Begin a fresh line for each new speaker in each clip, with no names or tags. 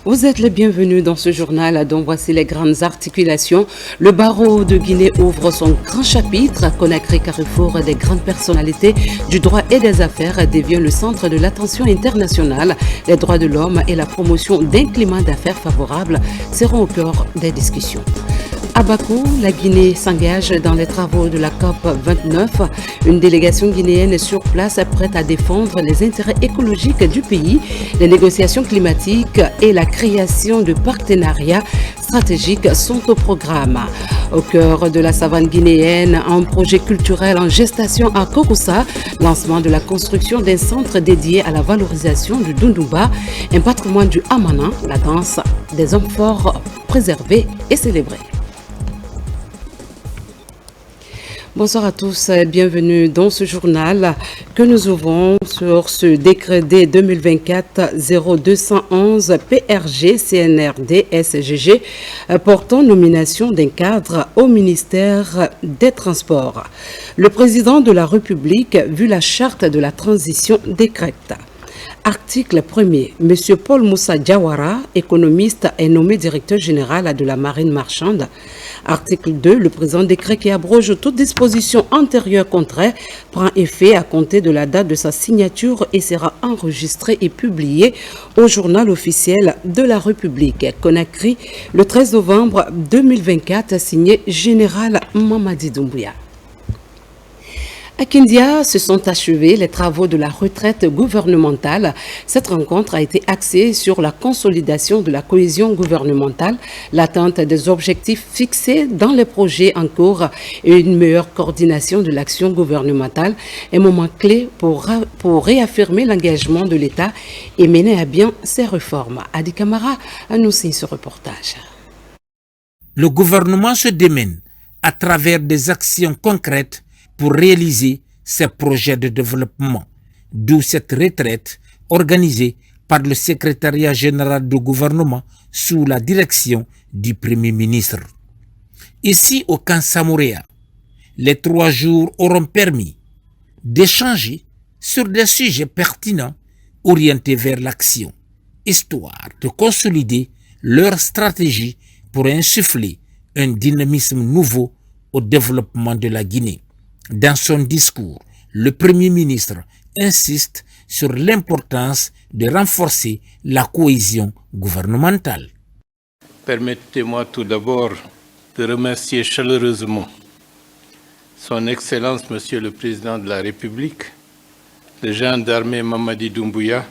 Vous êtes les bienvenus dans ce journal dont voici les grandes articulations. Le barreau de Guinée ouvre son grand chapitre. Conakry, carrefour des grandes personnalités du droit et des affaires, devient le centre de l'attention internationale. Les droits de l'homme et la promotion d'un climat d'affaires favorable seront au cœur des discussions. À Bakou, la Guinée s'engage dans les travaux de la COP 29. Une délégation guinéenne sur place prête à défendre les intérêts écologiques du pays, les négociations climatiques et la création de partenariats stratégiques sont au programme. Au cœur de la savane guinéenne, un projet culturel en gestation à Kouroussa, lancement de la construction d'un centre dédié à la valorisation du Dundouba, un patrimoine du Amana, la danse des hommes forts préservée et célébrée. Bonsoir à tous, bienvenue dans ce journal que nous ouvrons sur ce décret D 2024-0211 PRG CNRD SGG portant nomination d'un cadre au ministère des Transports. Le président de la République, vu la charte de la transition, décrète. Article 1er. M. Paul Moussa Diawara, économiste, est nommé directeur général de la marine marchande. Article 2. Le présent décret qui abroge toute disposition antérieure contraire prend effet à compter de la date de sa signature et sera enregistré et publié au journal officiel de la République. Conakry, le 13 novembre 2024, signé Général Mamadi Doumbouya. À Kindia se sont achevés les travaux de la retraite gouvernementale. Cette rencontre a été axée sur la consolidation de la cohésion gouvernementale, l'atteinte des objectifs fixés dans les projets en cours et une meilleure coordination de l'action gouvernementale, un moment clé pour réaffirmer l'engagement de l'État et mener à bien ses réformes. Adi Kamara a nous signé ce reportage.
Le gouvernement se démène à travers des actions concrètes pour réaliser ces projets de développement, d'où cette retraite organisée par le secrétariat général du gouvernement sous la direction du Premier ministre. Ici au camp Samouréa, les 3 jours auront permis d'échanger sur des sujets pertinents orientés vers l'action, histoire de consolider leur stratégie pour insuffler un dynamisme nouveau au développement de la Guinée. Dans son discours, le Premier ministre insiste sur l'importance de renforcer la cohésion gouvernementale.
Permettez-moi tout d'abord de remercier chaleureusement Son Excellence Monsieur le Président de la République, le gendarme Mamadi Doumbouya,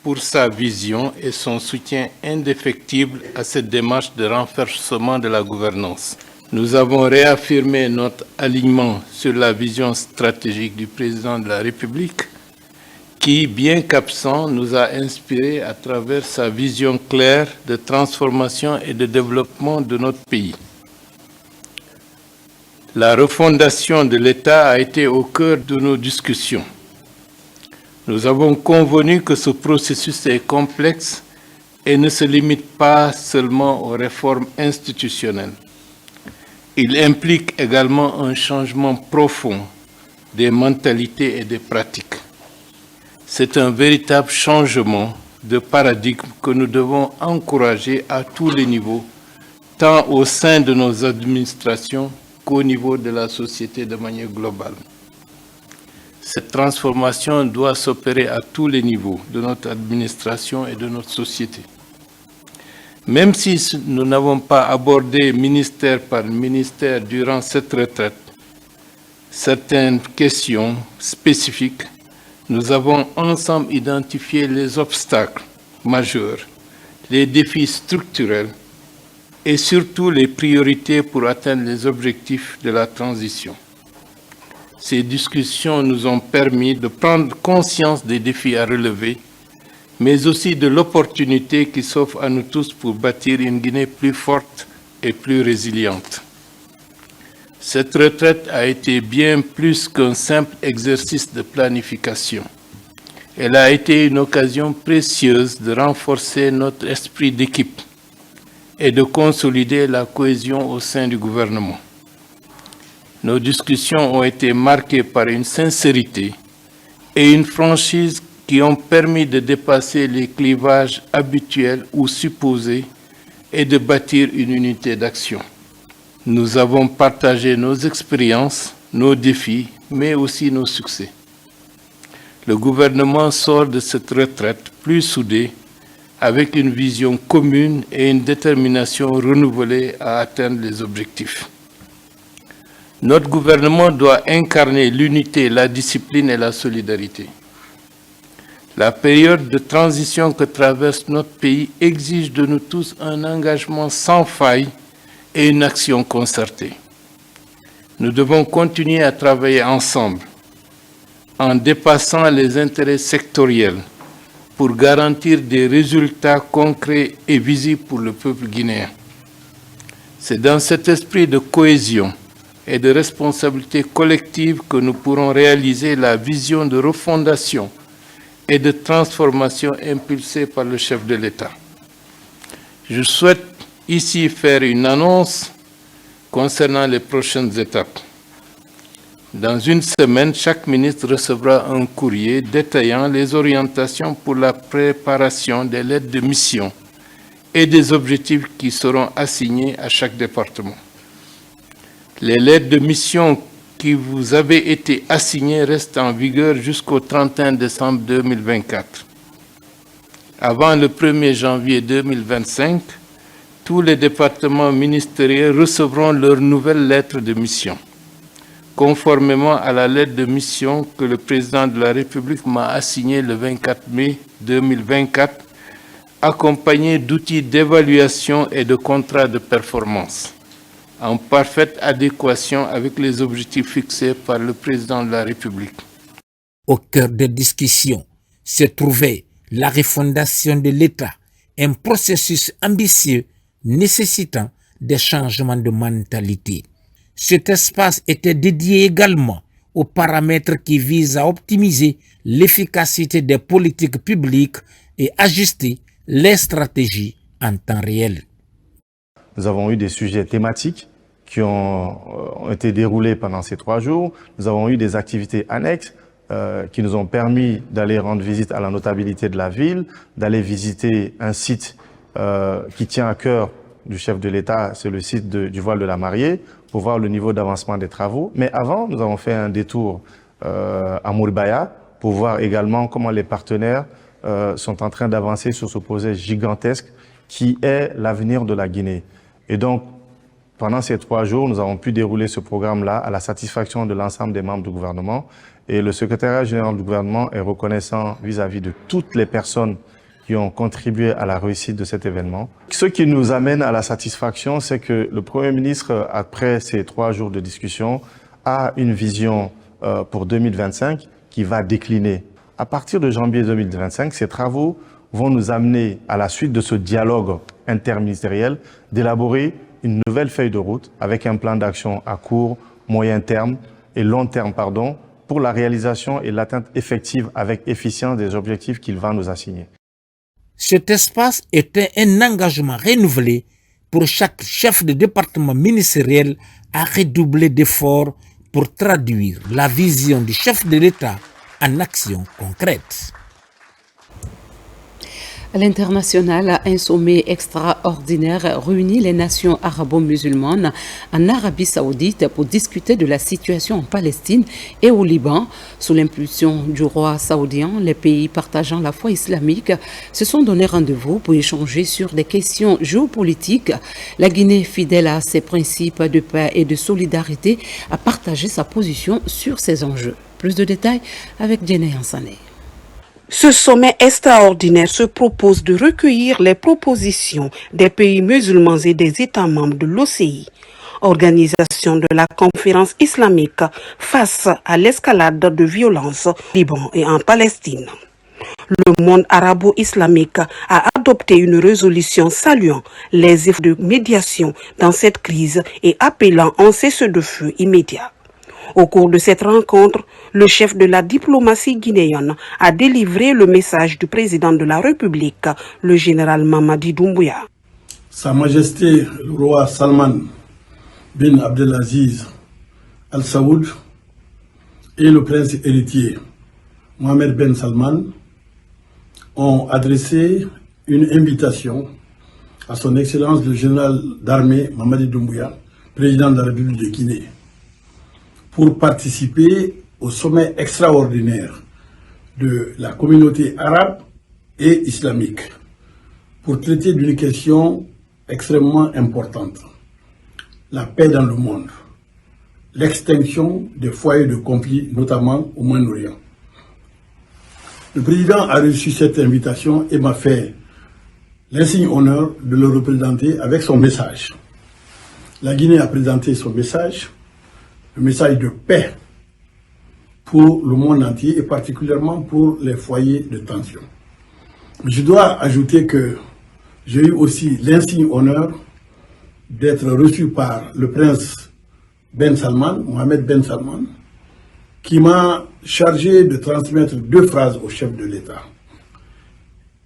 pour sa vision et son soutien indéfectible à cette démarche de renforcement de la gouvernance. Nous avons réaffirmé notre alignement sur la vision stratégique du Président de la République qui, bien qu'absent, nous a inspirés à travers sa vision claire de transformation et de développement de notre pays. La refondation de l'État a été au cœur de nos discussions. Nous avons convenu que ce processus est complexe et ne se limite pas seulement aux réformes institutionnelles. Il implique également un changement profond des mentalités et des pratiques. C'est un véritable changement de paradigme que nous devons encourager à tous les niveaux, tant au sein de nos administrations qu'au niveau de la société de manière globale. Cette transformation doit s'opérer à tous les niveaux de notre administration et de notre société. Même si nous n'avons pas abordé ministère par ministère durant cette retraite certaines questions spécifiques, nous avons ensemble identifié les obstacles majeurs, les défis structurels et surtout les priorités pour atteindre les objectifs de la transition. Ces discussions nous ont permis de prendre conscience des défis à relever, mais aussi de l'opportunité qui s'offre à nous tous pour bâtir une Guinée plus forte et plus résiliente. Cette retraite a été bien plus qu'un simple exercice de planification. Elle a été une occasion précieuse de renforcer notre esprit d'équipe et de consolider la cohésion au sein du gouvernement. Nos discussions ont été marquées par une sincérité et une franchise qui ont permis de dépasser les clivages habituels ou supposés et de bâtir une unité d'action. Nous avons partagé nos expériences, nos défis, mais aussi nos succès. Le gouvernement sort de cette retraite plus soudé, avec une vision commune et une détermination renouvelée à atteindre les objectifs. Notre gouvernement doit incarner l'unité, la discipline et la solidarité. La période de transition que traverse notre pays exige de nous tous un engagement sans faille et une action concertée. Nous devons continuer à travailler ensemble, en dépassant les intérêts sectoriels, pour garantir des résultats concrets et visibles pour le peuple guinéen. C'est dans cet esprit de cohésion et de responsabilité collective que nous pourrons réaliser la vision de refondation et de transformation impulsée par le chef de l'État. Je souhaite ici faire une annonce concernant les prochaines étapes. Dans une semaine, chaque ministre recevra un courrier détaillant les orientations pour la préparation des lettres de mission et des objectifs qui seront assignés à chaque département. Les lettres de mission qui vous avaient été assignées restent en vigueur jusqu'au 31 décembre 2024. Avant le 1er janvier 2025, tous les départements ministériels recevront leurs nouvelles lettres de mission, conformément à la lettre de mission que le président de la République m'a assignée le 24 mai 2024, accompagnée d'outils d'évaluation et de contrats de performance, en parfaite adéquation avec les objectifs fixés par le président de la République.
Au cœur des discussions se trouvait la refondation de l'État, un processus ambitieux nécessitant des changements de mentalité. Cet espace était dédié également aux paramètres qui visent à optimiser l'efficacité des politiques publiques et ajuster les stratégies en temps réel.
Nous avons eu des sujets thématiques qui ont été déroulés pendant ces 3 jours. Nous avons eu des activités annexes qui nous ont permis d'aller rendre visite à la notabilité de la ville, d'aller visiter un site qui tient à cœur du chef de l'État, c'est le site du voile de la mariée, pour voir le niveau d'avancement des travaux. Mais avant, nous avons fait un détour à Mourbaya pour voir également comment les partenaires sont en train d'avancer sur ce projet gigantesque qui est l'avenir de la Guinée. Et donc, pendant ces 3 jours, nous avons pu dérouler ce programme-là à la satisfaction de l'ensemble des membres du gouvernement. Et le secrétariat général du gouvernement est reconnaissant vis-à-vis de toutes les personnes qui ont contribué à la réussite de cet événement. Ce qui nous amène à la satisfaction, c'est que le Premier ministre, après ces 3 jours de discussion, a une vision pour 2025 qui va décliner. À partir de janvier 2025, ces travaux vont nous amener, à la suite de ce dialogue interministériel, d'élaborer une nouvelle feuille de route avec un plan d'action à court, moyen terme et long terme, pour la réalisation et l'atteinte effective avec efficience des objectifs qu'il va nous assigner.
Cet espace était un engagement renouvelé pour chaque chef de département ministériel à redoubler d'efforts pour traduire la vision du chef de l'État en actions concrètes.
À l'international, un sommet extraordinaire réunit les nations arabo-musulmanes en Arabie Saoudite pour discuter de la situation en Palestine et au Liban. Sous l'impulsion du roi saoudien, les pays partageant la foi islamique se sont donné rendez-vous pour échanger sur des questions géopolitiques. La Guinée, fidèle à ses principes de paix et de solidarité, a partagé sa position sur ces enjeux. Plus de détails avec Djené Ansané.
Ce sommet extraordinaire se propose de recueillir les propositions des pays musulmans et des États membres de l'OCI, organisation de la conférence islamique face à l'escalade de violence au Liban et en Palestine. Le monde arabo-islamique a adopté une résolution saluant les efforts de médiation dans cette crise et appelant un cessez-le-feu immédiat. Au cours de cette rencontre, le chef de la diplomatie guinéenne a délivré le message du président de la République, le général Mamadi Doumbouya.
Sa Majesté le roi Salman bin Abdelaziz Al Saoud et le prince héritier Mohamed Ben Salman ont adressé une invitation à son Excellence le général d'armée Mamadi Doumbouya, président de la République de Guinée, pour participer au sommet extraordinaire de la communauté arabe et islamique, pour traiter d'une question extrêmement importante, la paix dans le monde, l'extinction des foyers de conflit, notamment au Moyen-Orient. Le président a reçu cette invitation et m'a fait l'insigne honneur de le représenter avec son message. La Guinée a présenté son message, le message de paix pour le monde entier et particulièrement pour les foyers de tension. Je dois ajouter que j'ai eu aussi l'insigne honneur d'être reçu par le prince Ben Salman, Mohamed Ben Salman, qui m'a chargé de transmettre 2 phrases au chef de l'État.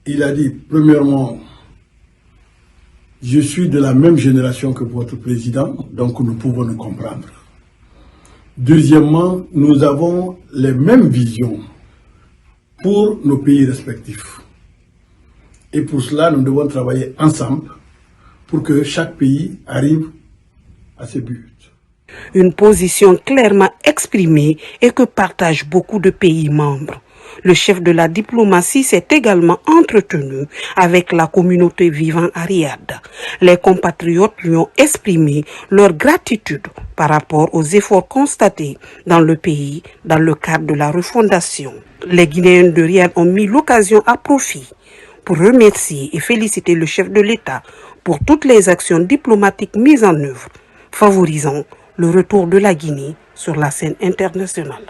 Il a dit, premièrement, je suis de la même génération que votre président, donc nous pouvons nous comprendre. Deuxièmement, nous avons les mêmes visions pour nos pays respectifs. Et pour cela, nous devons travailler ensemble pour que chaque pays arrive à ses buts.
Une position clairement exprimée et que partagent beaucoup de pays membres. Le chef de la diplomatie s'est également entretenu avec la communauté vivant à Riyad. Les compatriotes lui ont exprimé leur gratitude par rapport aux efforts constatés dans le pays dans le cadre de la refondation. Les Guinéens de Riyad ont mis l'occasion à profit pour remercier et féliciter le chef de l'État pour toutes les actions diplomatiques mises en œuvre, favorisant le retour de la Guinée sur la scène internationale.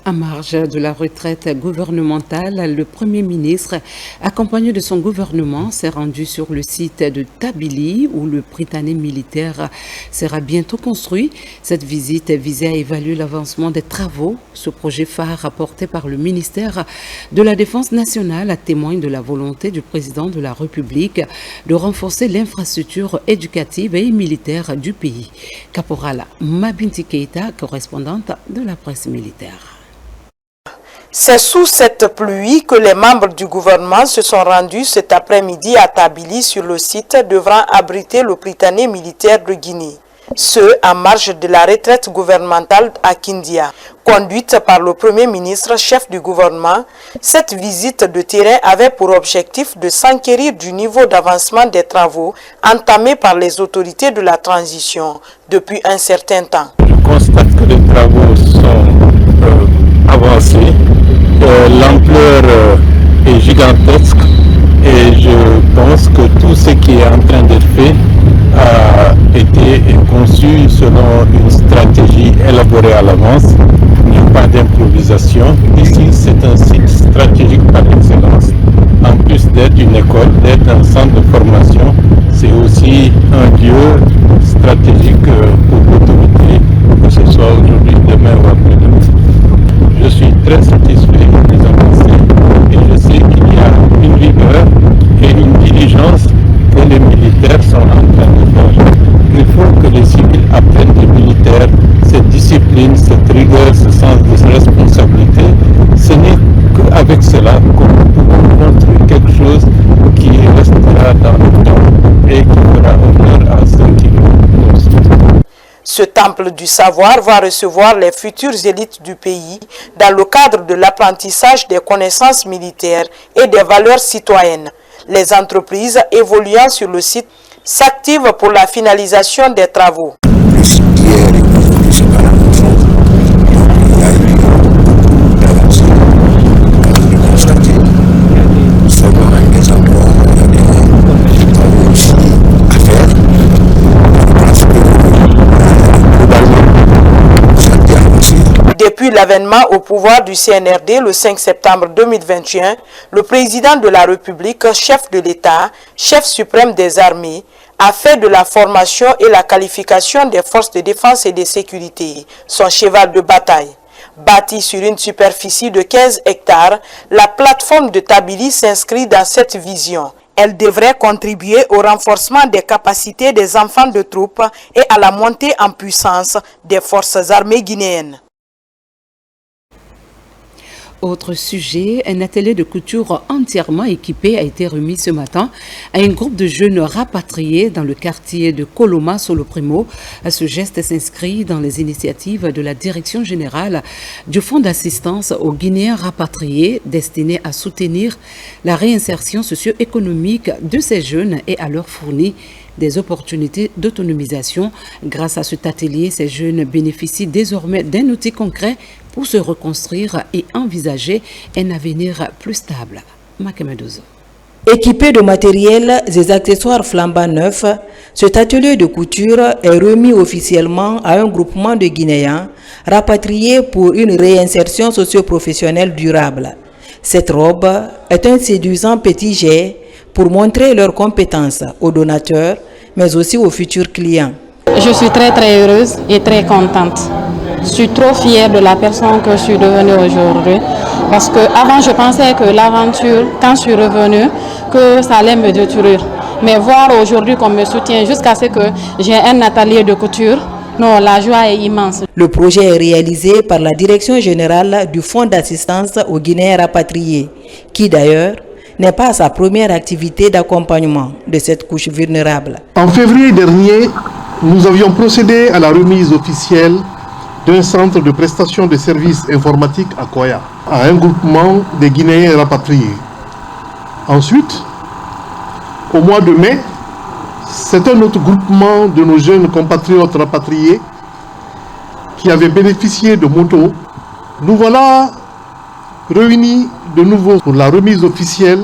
En marge de la retraite gouvernementale, le Premier ministre, accompagné de son gouvernement, s'est rendu sur le site de Tabili où le Prytanée militaire sera bientôt construit. Cette visite visait à évaluer l'avancement des travaux. Ce projet phare apporté par le ministère de la Défense nationale témoigne de la volonté du président de la République de renforcer l'infrastructure éducative et militaire du pays. Caporal Mabinti Keita, correspondante de la presse militaire.
C'est sous cette pluie que les membres du gouvernement se sont rendus cet après-midi à Tabili sur le site devant abriter le Prytanée militaire de Guinée. Ce, en marge de la retraite gouvernementale à Kindia. Conduite par le Premier ministre, chef du gouvernement, cette visite de terrain avait pour objectif de s'enquérir du niveau d'avancement des travaux entamés par les autorités de la transition depuis un certain temps.
Je constate que les travaux sont avancés. L'ampleur est gigantesque et je pense que tout ce qui est en train d'être fait a été conçu selon une stratégie élaborée à l'avance. Il n'y a pas d'improvisation. Ici, c'est un site stratégique par excellence. En plus d'être une école, d'être un centre de formation, c'est aussi un lieu stratégique pour l'autorité, que ce soit aujourd'hui, demain ou après-demain. Je suis très satisfait des avancées et je sais qu'il y a une rigueur et une diligence que les militaires sont en train de faire. Il faut que les civils apprennent des militaires cette discipline, cette rigueur, ce sens de responsabilité. Ce n'est qu'avec cela qu'on peut construire quelque chose qui restera dans le temps et qui fera honneur à ceux qui le construisent.
Ce temple du savoir va recevoir les futures élites du pays dans le cadre de l'apprentissage des connaissances militaires et des valeurs citoyennes. Les entreprises évoluant sur le site s'activent pour la finalisation des travaux. Depuis l'avènement au pouvoir du CNRD le 5 septembre 2021, le président de la République, chef de l'État, chef suprême des armées, a fait de la formation et la qualification des forces de défense et de sécurité son cheval de bataille. Bâtie sur une superficie de 15 hectares, la plateforme de Tabili s'inscrit dans cette vision. Elle devrait contribuer au renforcement des capacités des enfants de troupes et à la montée en puissance des forces armées guinéennes.
Autre sujet, un atelier de couture entièrement équipé a été remis ce matin à un groupe de jeunes rapatriés dans le quartier de Koloma Solo Primo. Ce geste s'inscrit dans les initiatives de la Direction générale du Fonds d'assistance aux Guinéens rapatriés destiné à soutenir la réinsertion socio-économique de ces jeunes et à leur fournir des opportunités d'autonomisation. Grâce à cet atelier, ces jeunes bénéficient désormais d'un outil concret pour se reconstruire et envisager un avenir plus stable. Makemedozo.
Équipé de matériel et accessoires flambant neufs, cet atelier de couture est remis officiellement à un groupement de Guinéens rapatriés pour une réinsertion socio-professionnelle durable. Cette robe est un séduisant petit jet pour montrer leurs compétences aux donateurs, mais aussi aux futurs clients.
Je suis très heureuse et très contente. Je suis trop fière de la personne que je suis devenue aujourd'hui. Parce qu'avant, je pensais que l'aventure, quand je suis revenue, que ça allait me détruire. Mais voir aujourd'hui qu'on me soutient jusqu'à ce que j'ai un atelier de couture, non, la joie est immense.
Le projet est réalisé par la Direction générale du Fonds d'assistance aux Guinéens rapatriés, qui d'ailleurs n'est pas sa première activité d'accompagnement de cette couche vulnérable.
En février dernier, nous avions procédé à la remise officielle d'un centre de prestation de services informatiques à Koya, à un groupement des Guinéens rapatriés. Ensuite, au mois de mai, c'est un autre groupement de nos jeunes compatriotes rapatriés qui avait bénéficié de motos. Nous voilà réunis de nouveau pour la remise officielle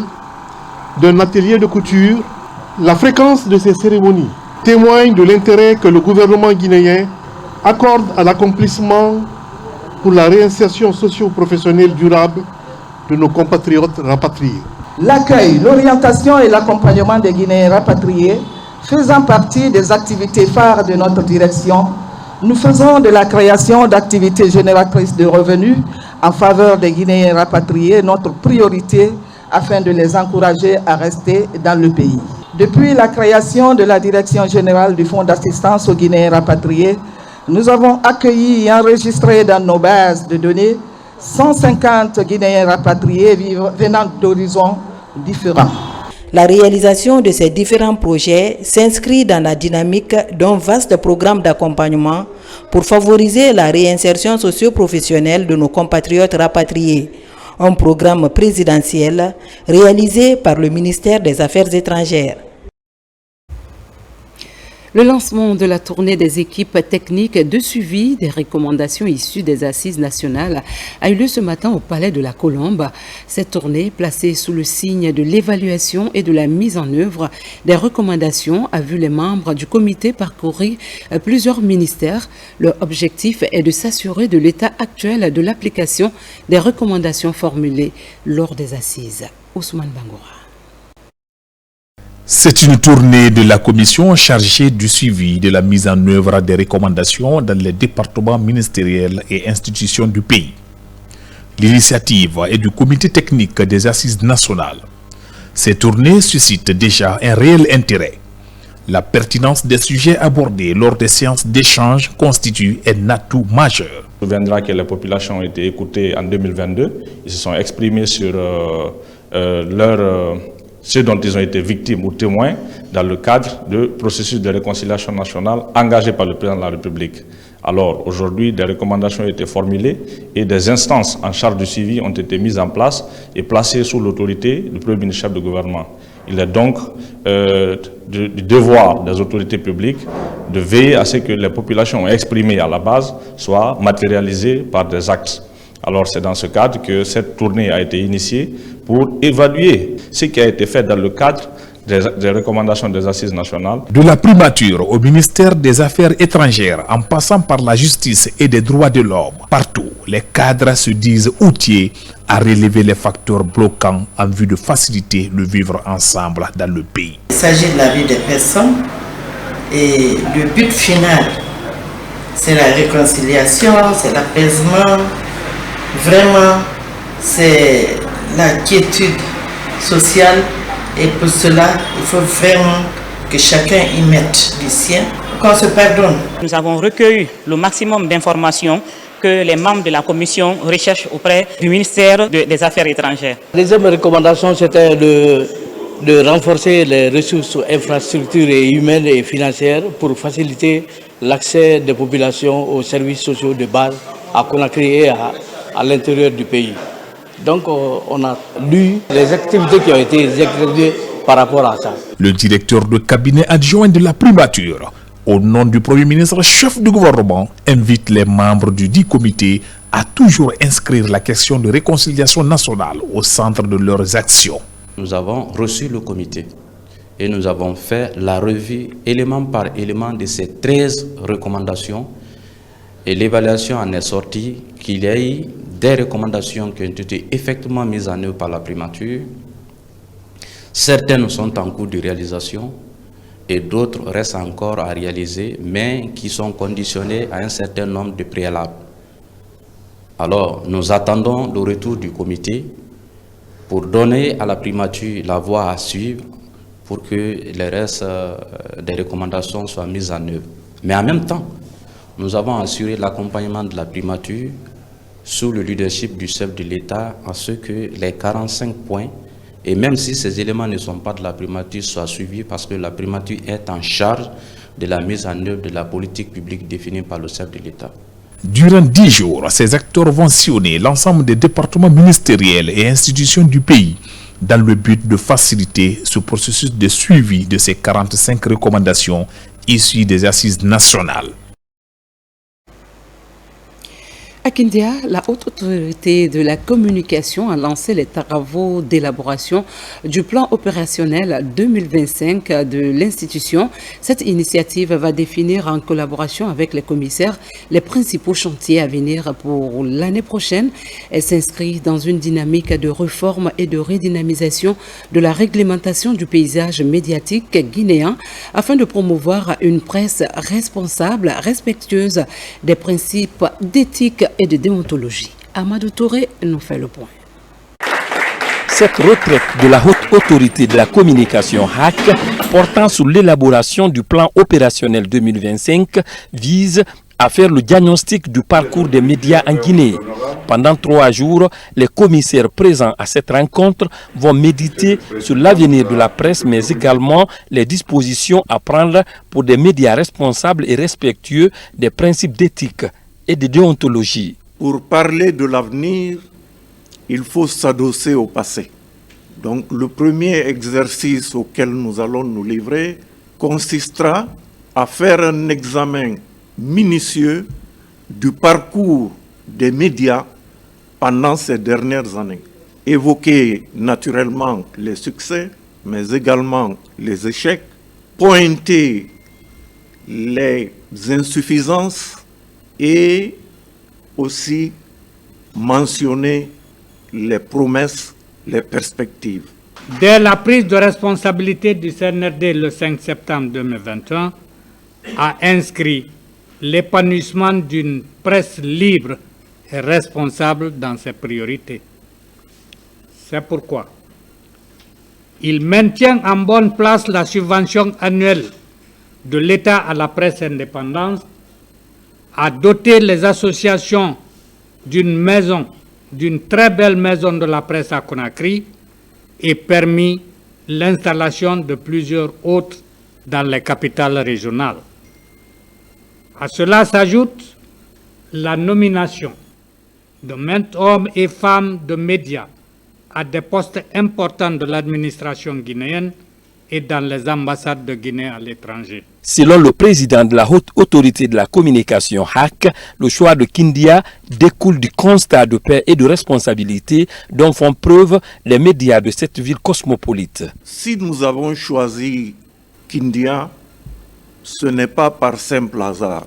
d'un atelier de couture. La fréquence de ces cérémonies témoigne de l'intérêt que le gouvernement guinéen accorde à l'accomplissement pour la réinsertion socio-professionnelle durable de nos compatriotes rapatriés.
L'accueil, l'orientation et l'accompagnement des Guinéens rapatriés faisant partie des activités phares de notre direction, nous faisons de la création d'activités génératrices de revenus en faveur des Guinéens rapatriés notre priorité afin de les encourager à rester dans le pays. Depuis la création de la Direction générale du Fonds d'assistance aux Guinéens rapatriés, nous avons accueilli et enregistré dans nos bases de données 150 Guinéens rapatriés venant d'horizons différents.
La réalisation de ces différents projets s'inscrit dans la dynamique d'un vaste programme d'accompagnement pour favoriser la réinsertion socio-professionnelle de nos compatriotes rapatriés. Un programme présidentiel réalisé par le ministère des Affaires étrangères.
Le lancement de la tournée des équipes techniques de suivi des recommandations issues des assises nationales a eu lieu ce matin au Palais de la Colombe. Cette tournée, placée sous le signe de l'évaluation et de la mise en œuvre des recommandations, a vu les membres du comité parcourir plusieurs ministères. Leur objectif est de s'assurer de l'état actuel de l'application des recommandations formulées lors des assises. Ousmane Bangoura.
C'est une tournée de la commission chargée du suivi de la mise en œuvre des recommandations dans les départements ministériels et institutions du pays. L'initiative est du comité technique des assises nationales. Ces tournées suscitent déjà un réel intérêt. La pertinence des sujets abordés lors des séances d'échange constitue un atout majeur.
On souviendra que les populations ont été écoutées en 2022. Ils se sont exprimés sur ce dont ils ont été victimes ou témoins dans le cadre du processus de réconciliation nationale engagé par le président de la République. Alors aujourd'hui, des recommandations ont été formulées et des instances en charge du suivi ont été mises en place et placées sous l'autorité du Premier ministre chef de gouvernement. Il est donc du devoir des autorités publiques de veiller à ce que les populations exprimées à la base soient matérialisées par des actes. Alors c'est dans ce cadre que cette tournée a été initiée pour évaluer ce qui a été fait dans le cadre des recommandations des assises nationales.
De la primature au ministère des Affaires étrangères, en passant par la justice et des droits de l'homme, partout, les cadres se disent outillés à relever les facteurs bloquants en vue de faciliter le vivre ensemble dans le pays.
Il s'agit de la vie des personnes et le but final, c'est la réconciliation, c'est l'apaisement. Vraiment, c'est la quiétude sociale et pour cela, il faut vraiment que chacun y mette du sien, qu'on se pardonne.
Nous avons recueilli le maximum d'informations que les membres de la commission recherchent auprès du ministère des Affaires étrangères.
La deuxième recommandation, c'était de renforcer les ressources infrastructures et humaines et financières pour faciliter l'accès des populations aux services sociaux de base à Conakry et à l'intérieur du pays. Donc on a lu les activités qui ont été exécutées par rapport à ça.
Le directeur de cabinet adjoint de la primature, au nom du Premier ministre, chef du gouvernement, invite les membres du dit comité à toujours inscrire la question de réconciliation nationale au centre de leurs actions.
Nous avons reçu le comité et nous avons fait la revue élément par élément de ces 13 recommandations et l'évaluation en est sortie qu'il y a eu des recommandations qui ont été effectivement mises en œuvre par la primature. Certaines sont en cours de réalisation et d'autres restent encore à réaliser, mais qui sont conditionnées à un certain nombre de préalables. Alors, nous attendons le retour du comité pour donner à la primature la voie à suivre pour que les restes des recommandations soient mises en œuvre. Mais en même temps, nous avons assuré l'accompagnement de la primature sous le leadership du chef de l'État à ce que les 45 points, et même si ces éléments ne sont pas de la primature, soient suivis parce que la primature est en charge de la mise en œuvre de la politique publique définie par le chef de l'État.
Durant 10 jours, ces acteurs vont sillonner l'ensemble des départements ministériels et institutions du pays dans le but de faciliter ce processus de suivi de ces 45 recommandations issues des assises nationales.
À Kindia, la Haute Autorité de la Communication a lancé les travaux d'élaboration du plan opérationnel 2025 de l'institution. Cette initiative va définir en collaboration avec les commissaires les principaux chantiers à venir pour l'année prochaine. Elle s'inscrit dans une dynamique de réforme et de redynamisation de la réglementation du paysage médiatique guinéen afin de promouvoir une presse responsable, respectueuse des principes d'éthique et de déontologie. Amadou Touré nous fait le point.
Cette retraite de la Haute Autorité de la Communication HAC portant sur l'élaboration du plan opérationnel 2025 vise à faire le diagnostic du parcours des médias en Guinée. Pendant 3 jours, les commissaires présents à cette rencontre vont méditer sur l'avenir de la presse, mais également les dispositions à prendre pour des médias responsables et respectueux des principes d'éthique et de déontologie.
Pour parler de l'avenir, il faut s'adosser au passé. Donc le premier exercice auquel nous allons nous livrer consistera à faire un examen minutieux du parcours des médias pendant ces dernières années. Évoquer naturellement les succès, mais également les échecs, pointer les insuffisances et aussi mentionner les promesses, les perspectives.
Dès la prise de responsabilité du CNRD le 5 septembre 2021, a inscrit l'épanouissement d'une presse libre et responsable dans ses priorités. C'est pourquoi il maintient en bonne place la subvention annuelle de l'État à la presse indépendante, a doté les associations d'une très belle maison de la presse à Conakry et permis l'installation de plusieurs autres dans les capitales régionales. À cela s'ajoute la nomination de maints hommes et femmes de médias à des postes importants de l'administration guinéenne et dans les ambassades de Guinée à l'étranger.
Selon le président de la Haute Autorité de la Communication HAC, le choix de Kindia découle du constat de paix et de responsabilité dont font preuve les médias de cette ville cosmopolite.
Si nous avons choisi Kindia, ce n'est pas par simple hasard.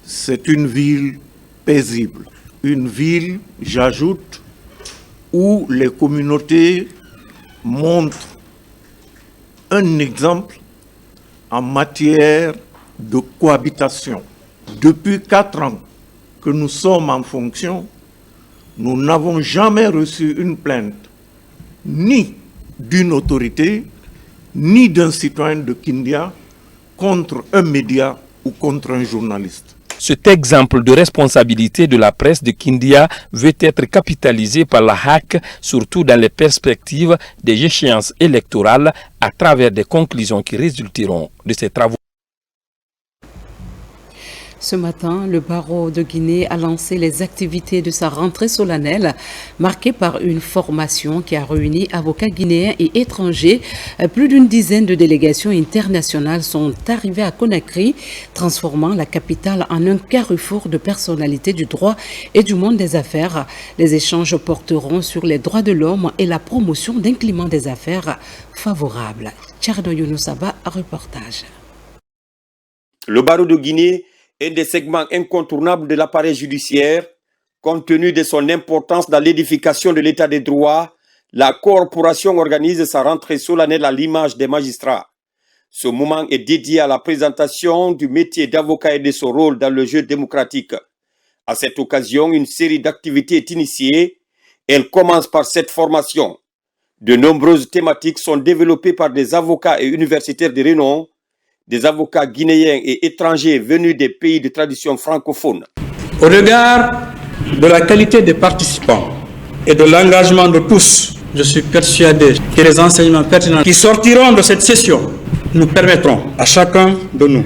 C'est une ville paisible, une ville, j'ajoute, où les communautés montrent un exemple en matière de cohabitation. Depuis 4 ans que nous sommes en fonction, nous n'avons jamais reçu une plainte ni d'une autorité, ni d'un citoyen de Kindia contre un média ou contre un journaliste.
Cet exemple de responsabilité de la presse de Kindia veut être capitalisé par la HAC, surtout dans les perspectives des échéances électorales à travers des conclusions qui résulteront de ces travaux.
Ce matin, le barreau de Guinée a lancé les activités de sa rentrée solennelle, marquée par une formation qui a réuni avocats guinéens et étrangers. Plus d'une dizaine de délégations internationales sont arrivées à Conakry, transformant la capitale en un carrefour de personnalités du droit et du monde des affaires. Les échanges porteront sur les droits de l'homme et la promotion d'un climat des affaires favorable. Tchardo Younoussaba, reportage.
Le barreau de Guinée est des segments incontournables de l'appareil judiciaire, compte tenu de son importance dans l'édification de l'état des droits. La corporation organise sa rentrée solennelle à l'image des magistrats. Ce moment est dédié à la présentation du métier d'avocat et de son rôle dans le jeu démocratique. À cette occasion, une série d'activités est initiée. Elle commence par cette formation. De nombreuses thématiques sont développées par des avocats et universitaires de renom, des avocats guinéens et étrangers venus des pays de tradition francophone.
Au regard de la qualité des participants et de l'engagement de tous, je suis persuadé que les enseignements pertinents qui sortiront de cette session nous permettront à chacun de nous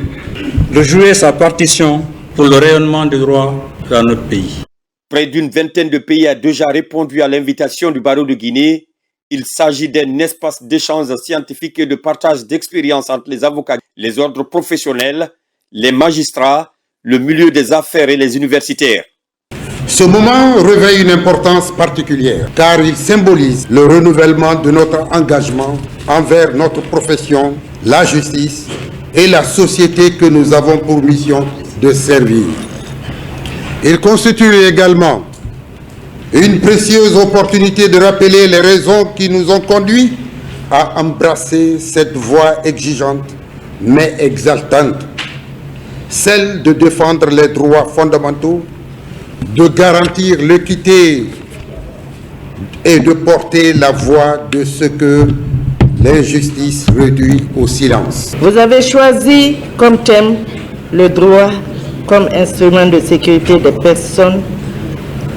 de jouer sa partition pour le rayonnement des droits dans notre pays.
Près d'une vingtaine de pays a déjà répondu à l'invitation du barreau de Guinée. Il s'agit d'un espace d'échange scientifique et de partage d'expériences entre les avocats, les ordres professionnels, les magistrats, le milieu des affaires et les universitaires.
Ce moment revêt une importance particulière car il symbolise le renouvellement de notre engagement envers notre profession, la justice et la société que nous avons pour mission de servir. Il constitue également une précieuse opportunité de rappeler les raisons qui nous ont conduits à embrasser cette voie exigeante mais exaltante, celle de défendre les droits fondamentaux, de garantir l'équité et de porter la voix de ce que l'injustice réduit au silence.
Vous avez choisi comme thème le droit comme instrument de sécurité des personnes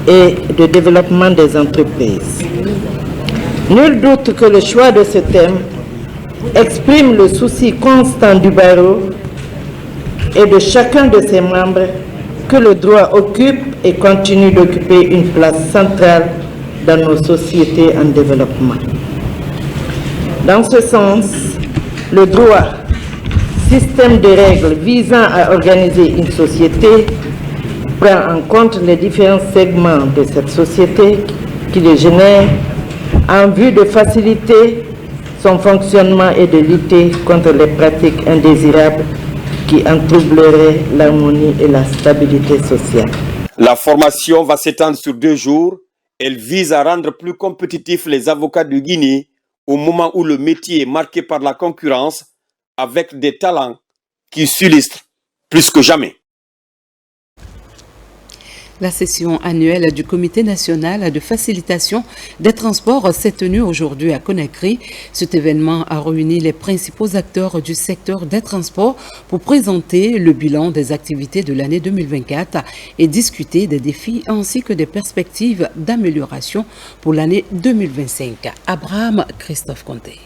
et de développement des entreprises. Nul doute que le choix de ce thème exprime le souci constant du barreau et de chacun de ses membres que le droit occupe et continue d'occuper une place centrale dans nos sociétés en développement. Dans ce sens, le droit, système de règles visant à organiser une société, prend en compte les différents segments de cette société qui les génèrent en vue de faciliter son fonctionnement et de lutter contre les pratiques indésirables qui en troubleraient l'harmonie et la stabilité sociale.
La formation va s'étendre sur 2 jours. Elle vise à rendre plus compétitifs les avocats de Guinée au moment où le métier est marqué par la concurrence avec des talents qui s'illustrent plus que jamais.
La session annuelle du Comité national de facilitation des transports s'est tenue aujourd'hui à Conakry. Cet événement a réuni les principaux acteurs du secteur des transports pour présenter le bilan des activités de l'année 2024 et discuter des défis ainsi que des perspectives d'amélioration pour l'année 2025. Abraham Christophe Conté.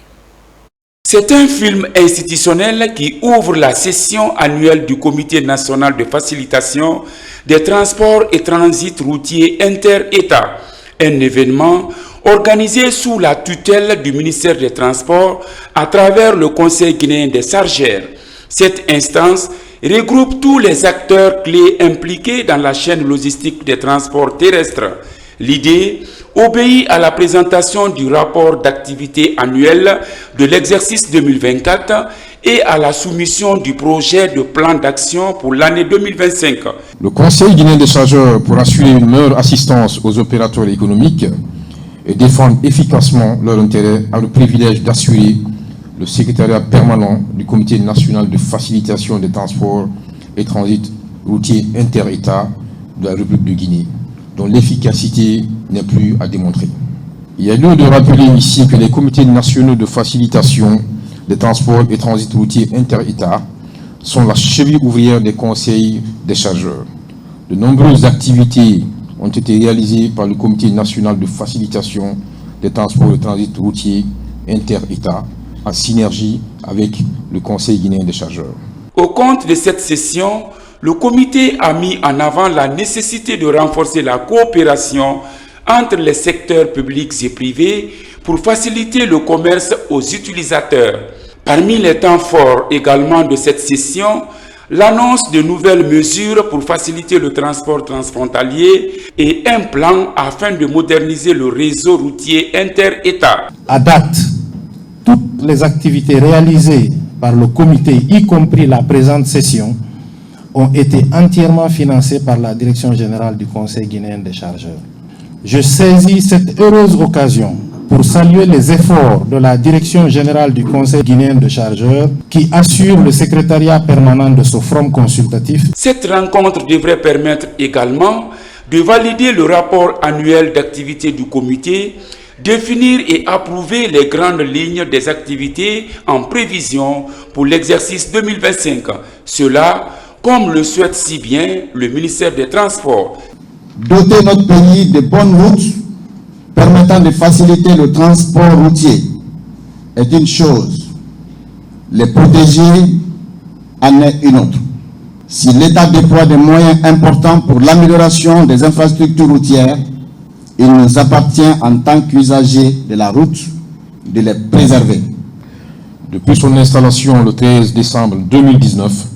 C'est un film institutionnel qui ouvre la session annuelle du Comité national de facilitation des transports et transits routiers inter-États, un événement organisé sous la tutelle du ministère des Transports à travers le Conseil guinéen des Chargeurs. Cette instance regroupe tous les acteurs clés impliqués dans la chaîne logistique des transports terrestres. L'idée obéit à la présentation du rapport d'activité annuel de l'exercice 2024 et à la soumission du projet de plan d'action pour l'année 2025.
Le Conseil guinéen des chargeurs, pour assurer une meilleure assistance aux opérateurs économiques et défendre efficacement leur intérêt, a le privilège d'assurer le secrétariat permanent du Comité national de facilitation des transports et transits routiers inter-États de la République de Guinée, dont l'efficacité n'est plus à démontrer. Il y a lieu de rappeler ici que les comités nationaux de facilitation des transports et transits routiers inter-États sont la cheville ouvrière des conseils des chargeurs. De nombreuses activités ont été réalisées par le Comité national de facilitation des transports de transit routier inter-État en synergie avec le Conseil guinéen des chargeurs.
Au compte de cette session, le comité a mis en avant la nécessité de renforcer la coopération entre les secteurs publics et privés pour faciliter le commerce aux utilisateurs. Parmi les temps forts également de cette session, l'annonce de nouvelles mesures pour faciliter le transport transfrontalier et un plan afin de moderniser le réseau routier inter-État.
À date, toutes les activités réalisées par le comité, y compris la présente session, ont été entièrement financées par la Direction générale du Conseil guinéen des chargeurs. Je saisis cette heureuse occasion pour saluer les efforts de la Direction générale du Conseil guinéen de chargeurs qui assure le secrétariat permanent de ce forum consultatif.
Cette rencontre devrait permettre également de valider le rapport annuel d'activité du comité, définir et approuver les grandes lignes des activités en prévision pour l'exercice 2025. Cela, comme le souhaite si bien le ministère des Transports.
Doter notre pays de bonnes routes permettant de faciliter le transport routier est une chose. Les protéger en est une autre. Si l'État déploie des moyens importants pour l'amélioration des infrastructures routières, il nous appartient en tant qu'usagers de la route de les préserver.
Depuis son installation le 13 décembre 2019,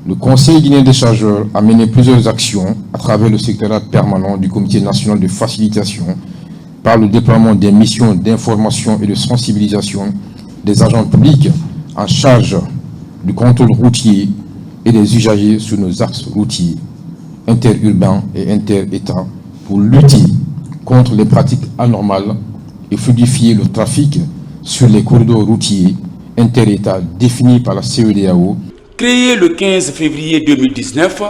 le Conseil guinéen des chargeurs a mené plusieurs actions à travers le secrétariat permanent du Comité national de facilitation par le déploiement des missions d'information et de sensibilisation des agents publics en charge du contrôle routier et des usagers sur nos axes routiers interurbains et inter-États pour lutter contre les pratiques anormales et fluidifier le trafic sur les corridors routiers inter-États définis par la CEDEAO.
Créé le 15 février 2019,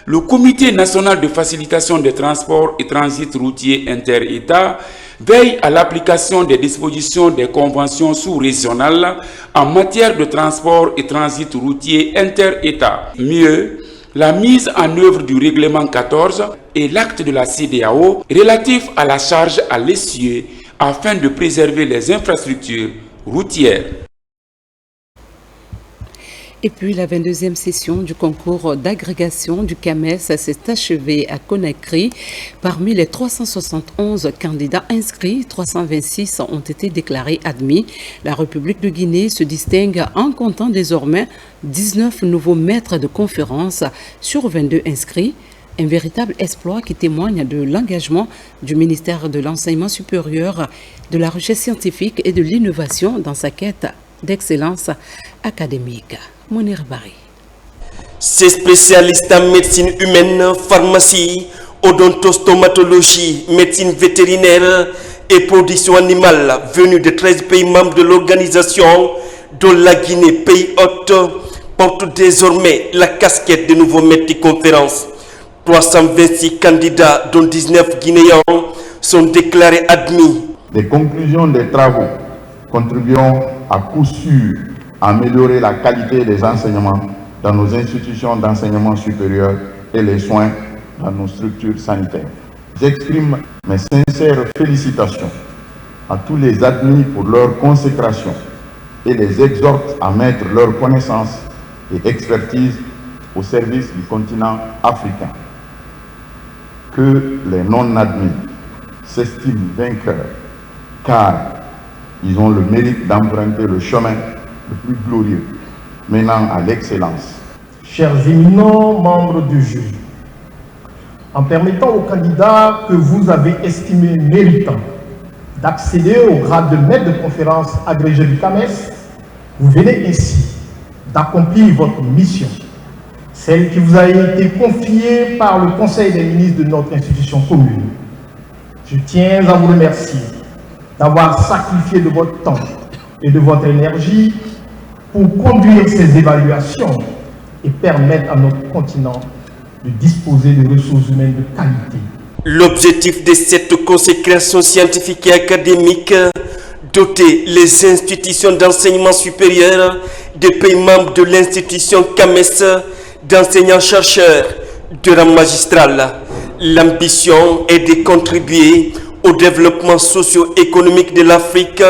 le Comité national de facilitation des transports et transit routier inter-État veille à l'application des dispositions des conventions sous-régionales en matière de transport et transit routier inter-État. Mieux, la mise en œuvre du règlement 14 et l'acte de la CEDEAO relatif à la charge à l'essieu afin de préserver les infrastructures routières.
Et puis la 22e session du concours d'agrégation du CAMES s'est achevée à Conakry. Parmi les 371 candidats inscrits, 326 ont été déclarés admis. La République de Guinée se distingue en comptant désormais 19 nouveaux maîtres de conférences sur 22 inscrits. Un véritable exploit qui témoigne de l'engagement du ministère de l'Enseignement supérieur, de la recherche scientifique et de l'innovation dans sa quête d'excellence académique. Mounir Bari.
Ces spécialistes en médecine humaine, pharmacie, odontostomatologie, médecine vétérinaire et production animale venus de 13 pays membres de l'organisation, dont la Guinée, pays hôte, portent désormais la casquette de nouveaux maîtres de conférences. 326 candidats, dont 19 Guinéens, sont déclarés admis.
Les conclusions des travaux contribueront à coup sûr à améliorer la qualité des enseignements dans nos institutions d'enseignement supérieur et les soins dans nos structures sanitaires. J'exprime mes sincères félicitations à tous les admis pour leur consécration et les exhorte à mettre leurs connaissances et expertise au service du continent africain. Que les non-admis s'estiment vainqueurs, car ils ont le mérite d'emprunter le chemin le plus glorieux, menant à l'excellence.
Chers éminents membres du jury, en permettant aux candidats que vous avez estimés méritants d'accéder au grade de maître de conférence agrégé du CAMES, vous venez ainsi d'accomplir votre mission, celle qui vous a été confiée par le Conseil des ministres de notre institution commune. Je tiens à vous remercier d'avoir sacrifié de votre temps et de votre énergie pour conduire ces évaluations et permettre à notre continent de disposer de ressources humaines de qualité.
L'objectif de cette consécration scientifique et académique
doter les institutions d'enseignement supérieur des pays membres de l'institution CAMES d'enseignants-chercheurs de rang magistral. L'ambition est de contribuer au développement socio-économique de l'Afrique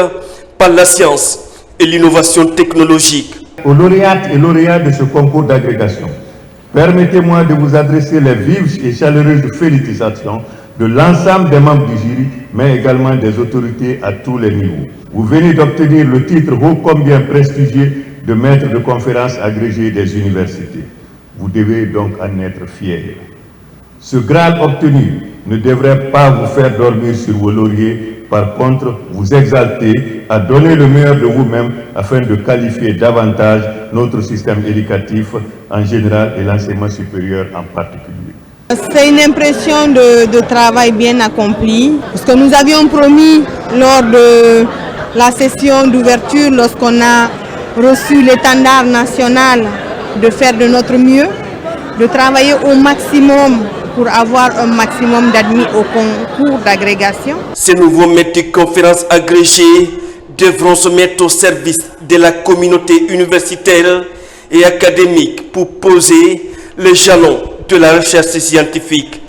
par la science et l'innovation technologique.
Aux lauréates et lauréats de ce concours d'agrégation, permettez-moi de vous adresser les vives et chaleureuses félicitations de l'ensemble des membres du jury, mais également des autorités à tous les niveaux. Vous venez d'obtenir le titre ô combien prestigieux de maître de conférence agrégé des universités. Vous devez donc en être fiers. Ce grade obtenu ne devrait pas vous faire dormir sur vos lauriers, par contre, vous exalter à donner le meilleur de vous-même afin de qualifier davantage notre système éducatif en général et l'enseignement supérieur en particulier.
C'est une impression de travail bien accompli, parce que nous avions promis lors de la session d'ouverture, lorsqu'on a reçu l'étendard national, de faire de notre mieux, de travailler au maximum pour avoir un maximum d'admis au concours d'agrégation.
Ces nouveaux maîtres de conférences agrégés devront se mettre au service de la communauté universitaire et académique pour poser les jalons de la recherche scientifique.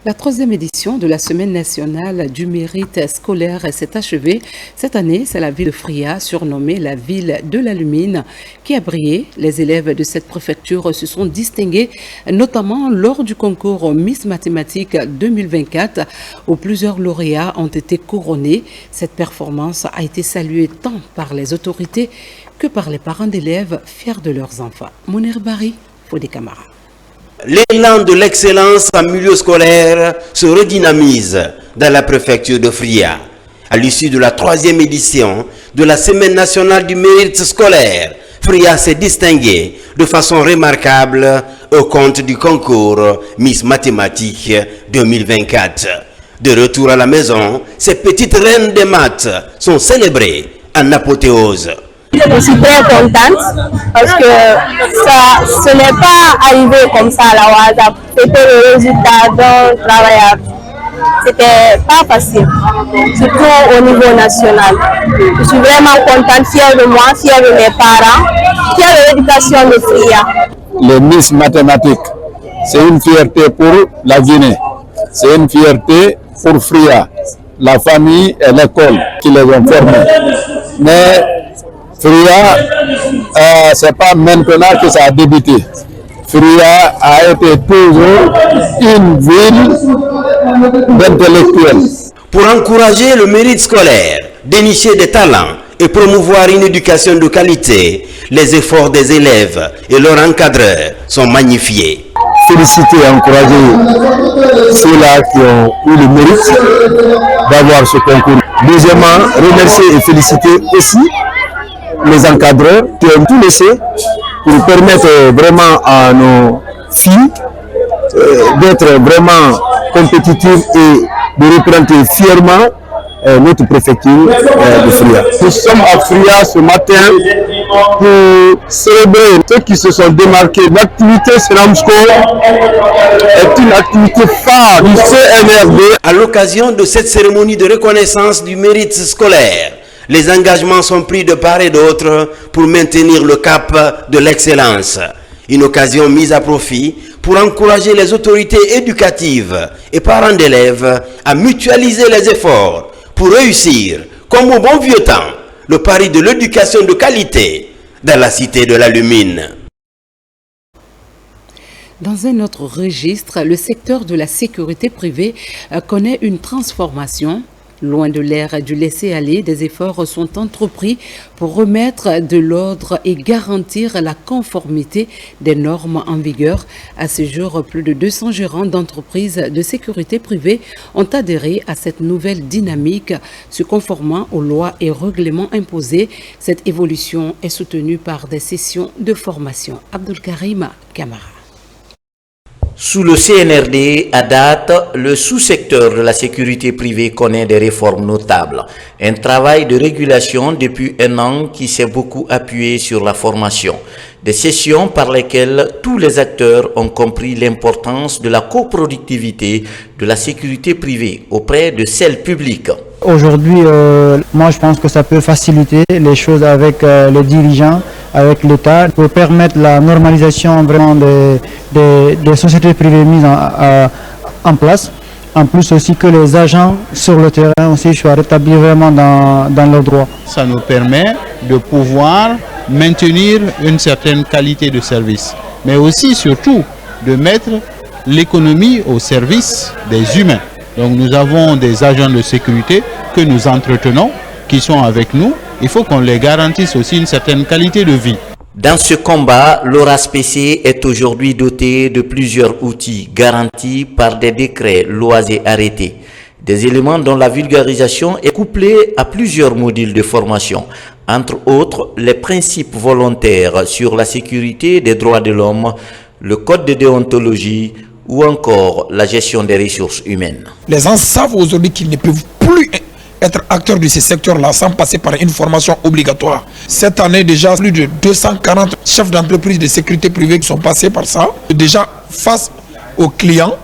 La 3e édition de la Semaine nationale du mérite scolaire s'est achevée. Cette année, c'est la ville de Fria, surnommée la ville de la Lumine, qui a brillé. Les élèves de cette préfecture se sont distingués, notamment lors du concours Miss Mathématiques 2024, où plusieurs lauréats ont été couronnés. Cette performance a été saluée tant par les autorités que par les parents d'élèves fiers de leurs enfants. Mounir Bari, Fodé Camara.
L'élan de l'excellence en milieu scolaire se redynamise dans la préfecture de Fria. À l'issue de la 3e édition de la Semaine nationale du mérite scolaire, Fria s'est distingué de façon remarquable au compte du concours Miss Mathématiques 2024. De retour à la maison, ces petites reines des maths sont célébrées en apothéose.
Je suis très contente parce que ce n'est pas arrivé comme ça à la WhatsApp. C'était le résultat d'un travail. C'était pas facile, surtout au niveau national. Je suis vraiment contente, fière de moi, fière de mes parents, fière de l'éducation de Fria.
Les Miss Mathématiques, c'est une fierté pour la Guinée, c'est une fierté pour Fria, la famille et l'école qui les ont formés. Mais Fria, c'est pas maintenant que ça a débuté. Fria a été toujours une ville d'intellectuels.
Pour encourager le mérite scolaire, dénicher des talents et promouvoir une éducation de qualité, les efforts des élèves et leurs encadreurs sont magnifiés.
Féliciter et encourager ceux-là qui ont eu le mérite d'avoir ce concours. Deuxièmement, remercier et féliciter aussi les encadreurs qui ont tout laissé pour permettre vraiment à nos filles d'être vraiment compétitives et de représenter fièrement notre préfecture de Fria. Nous sommes à Fria ce matin pour célébrer ceux qui se sont démarqués. L'activité SNAMSCO est une activité phare du CNRD.
À l'occasion de cette cérémonie de reconnaissance du mérite scolaire, les engagements sont pris de part et d'autre pour maintenir le cap de l'excellence. Une occasion mise à profit pour encourager les autorités éducatives et parents d'élèves à mutualiser les efforts pour réussir, comme au bon vieux temps, le pari de l'éducation de qualité dans la cité de la Lumine.
Dans un autre registre, le secteur de la sécurité privée connaît une transformation. Loin de l'ère du laisser-aller, des efforts sont entrepris pour remettre de l'ordre et garantir la conformité des normes en vigueur. À ce jour, plus de 200 gérants d'entreprises de sécurité privée ont adhéré à cette nouvelle dynamique, se conformant aux lois et règlements imposés. Cette évolution est soutenue par des sessions de formation. Abdul Karim Kamara.
Sous le CNRD, à date, le sous-secteur de la sécurité privée connaît des réformes notables. Un travail de régulation depuis un an qui s'est beaucoup appuyé sur la formation. Des sessions par lesquelles tous les acteurs ont compris l'importance de la coproductivité de la sécurité privée auprès de celle publique.
Aujourd'hui, moi je pense que ça peut faciliter les choses avec les dirigeants, avec l'État, pour permettre la normalisation vraiment des sociétés privées mises en place. En plus aussi que les agents sur le terrain aussi soient rétablis vraiment dans leurs droits.
Ça nous permet de pouvoir maintenir une certaine qualité de service, mais aussi surtout de mettre l'économie au service des humains. Donc nous avons des agents de sécurité que nous entretenons, qui sont avec nous. Il faut qu'on les garantisse aussi une certaine qualité de vie.
Dans ce combat, l'ORASPC est aujourd'hui doté de plusieurs outils garantis par des décrets, lois et arrêtés. Des éléments dont la vulgarisation est couplée à plusieurs modules de formation, entre autres les principes volontaires sur la sécurité des droits de l'homme, le code de déontologie ou encore la gestion des ressources humaines.
Les gens savent aujourd'hui qu'ils ne peuvent plus être acteurs de ces secteurs-là sans passer par une formation obligatoire. Cette année déjà, plus de 240 chefs d'entreprise de sécurité privée qui sont passés par ça. Déjà, face aux clients,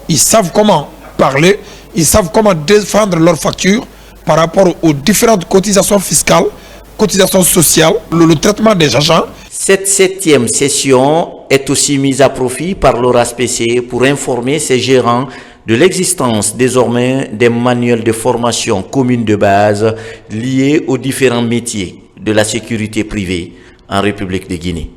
ils savent comment parler, ils savent comment défendre leurs factures par rapport aux différentes cotisations fiscales, cotisations sociales, le traitement des agents.
Cette 7e session est aussi mise à profit par l'ORASPC pour informer ses gérants de l'existence désormais des manuels de formation commune de base liés aux différents métiers de la sécurité privée en République de Guinée.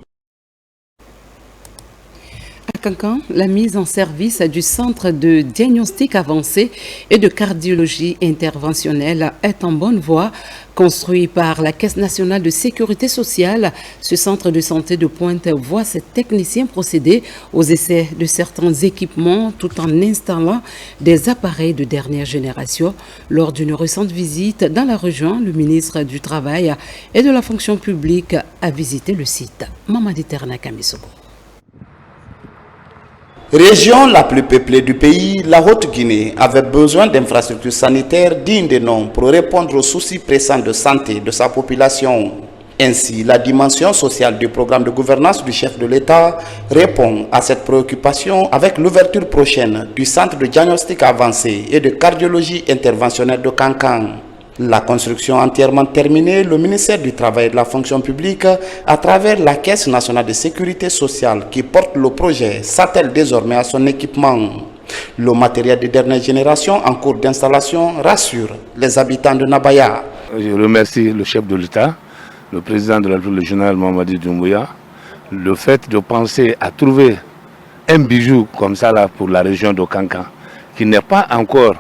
À Kankan, la mise en service du centre de diagnostic avancé et de cardiologie interventionnelle est en bonne voie. Construit par la Caisse nationale de sécurité sociale, ce centre de santé de pointe voit ses techniciens procéder aux essais de certains équipements tout en installant des appareils de dernière génération. Lors d'une récente visite dans la région, le ministre du Travail et de la fonction publique a visité le site. Mamadi Terna Kamisobo.
Région la plus peuplée du pays, la Haute-Guinée avait besoin d'infrastructures sanitaires dignes de nom pour répondre aux soucis pressants de santé de sa population. Ainsi, la dimension sociale du programme de gouvernance du chef de l'État répond à cette préoccupation avec l'ouverture prochaine du centre de diagnostic avancé et de cardiologie interventionnelle de Kankan. La construction entièrement terminée, le ministère du Travail et de la fonction publique, à travers la Caisse nationale de sécurité sociale qui porte le projet, s'attelle désormais à son équipement. Le matériel de dernière génération en cours d'installation rassure les habitants de Nabaya.
Je remercie le chef de l'État, le président de la République, le général Mamadi Doumbouya, le fait de penser à trouver un bijou comme ça là pour la région de Kankan, qui n'est pas encore,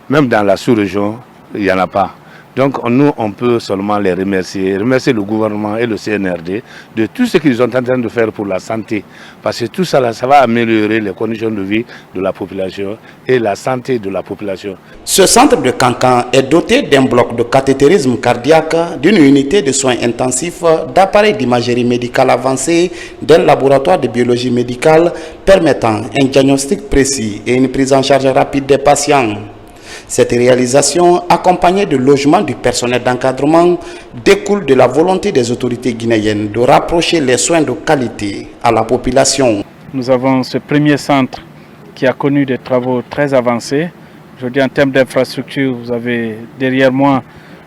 même dans la sous-région, il n'y en a pas. Donc nous, on peut seulement les remercier le gouvernement et le CNRD de tout ce qu'ils sont en train de faire pour la santé. Parce que tout ça, ça va améliorer les conditions de vie de la population et la santé de la population.
Ce centre de Kankan est doté d'un bloc de cathétérisme cardiaque, d'une unité de soins intensifs, d'appareils d'imagerie médicale avancée, d'un laboratoire de biologie médicale permettant un diagnostic précis et une prise en charge rapide des patients. Cette réalisation, accompagnée de logement du personnel d'encadrement, découle de la volonté des autorités guinéennes de rapprocher les soins de qualité à la population.
Nous avons ce premier centre qui a connu des travaux très avancés. Aujourd'hui, en termes d'infrastructure, vous avez derrière moi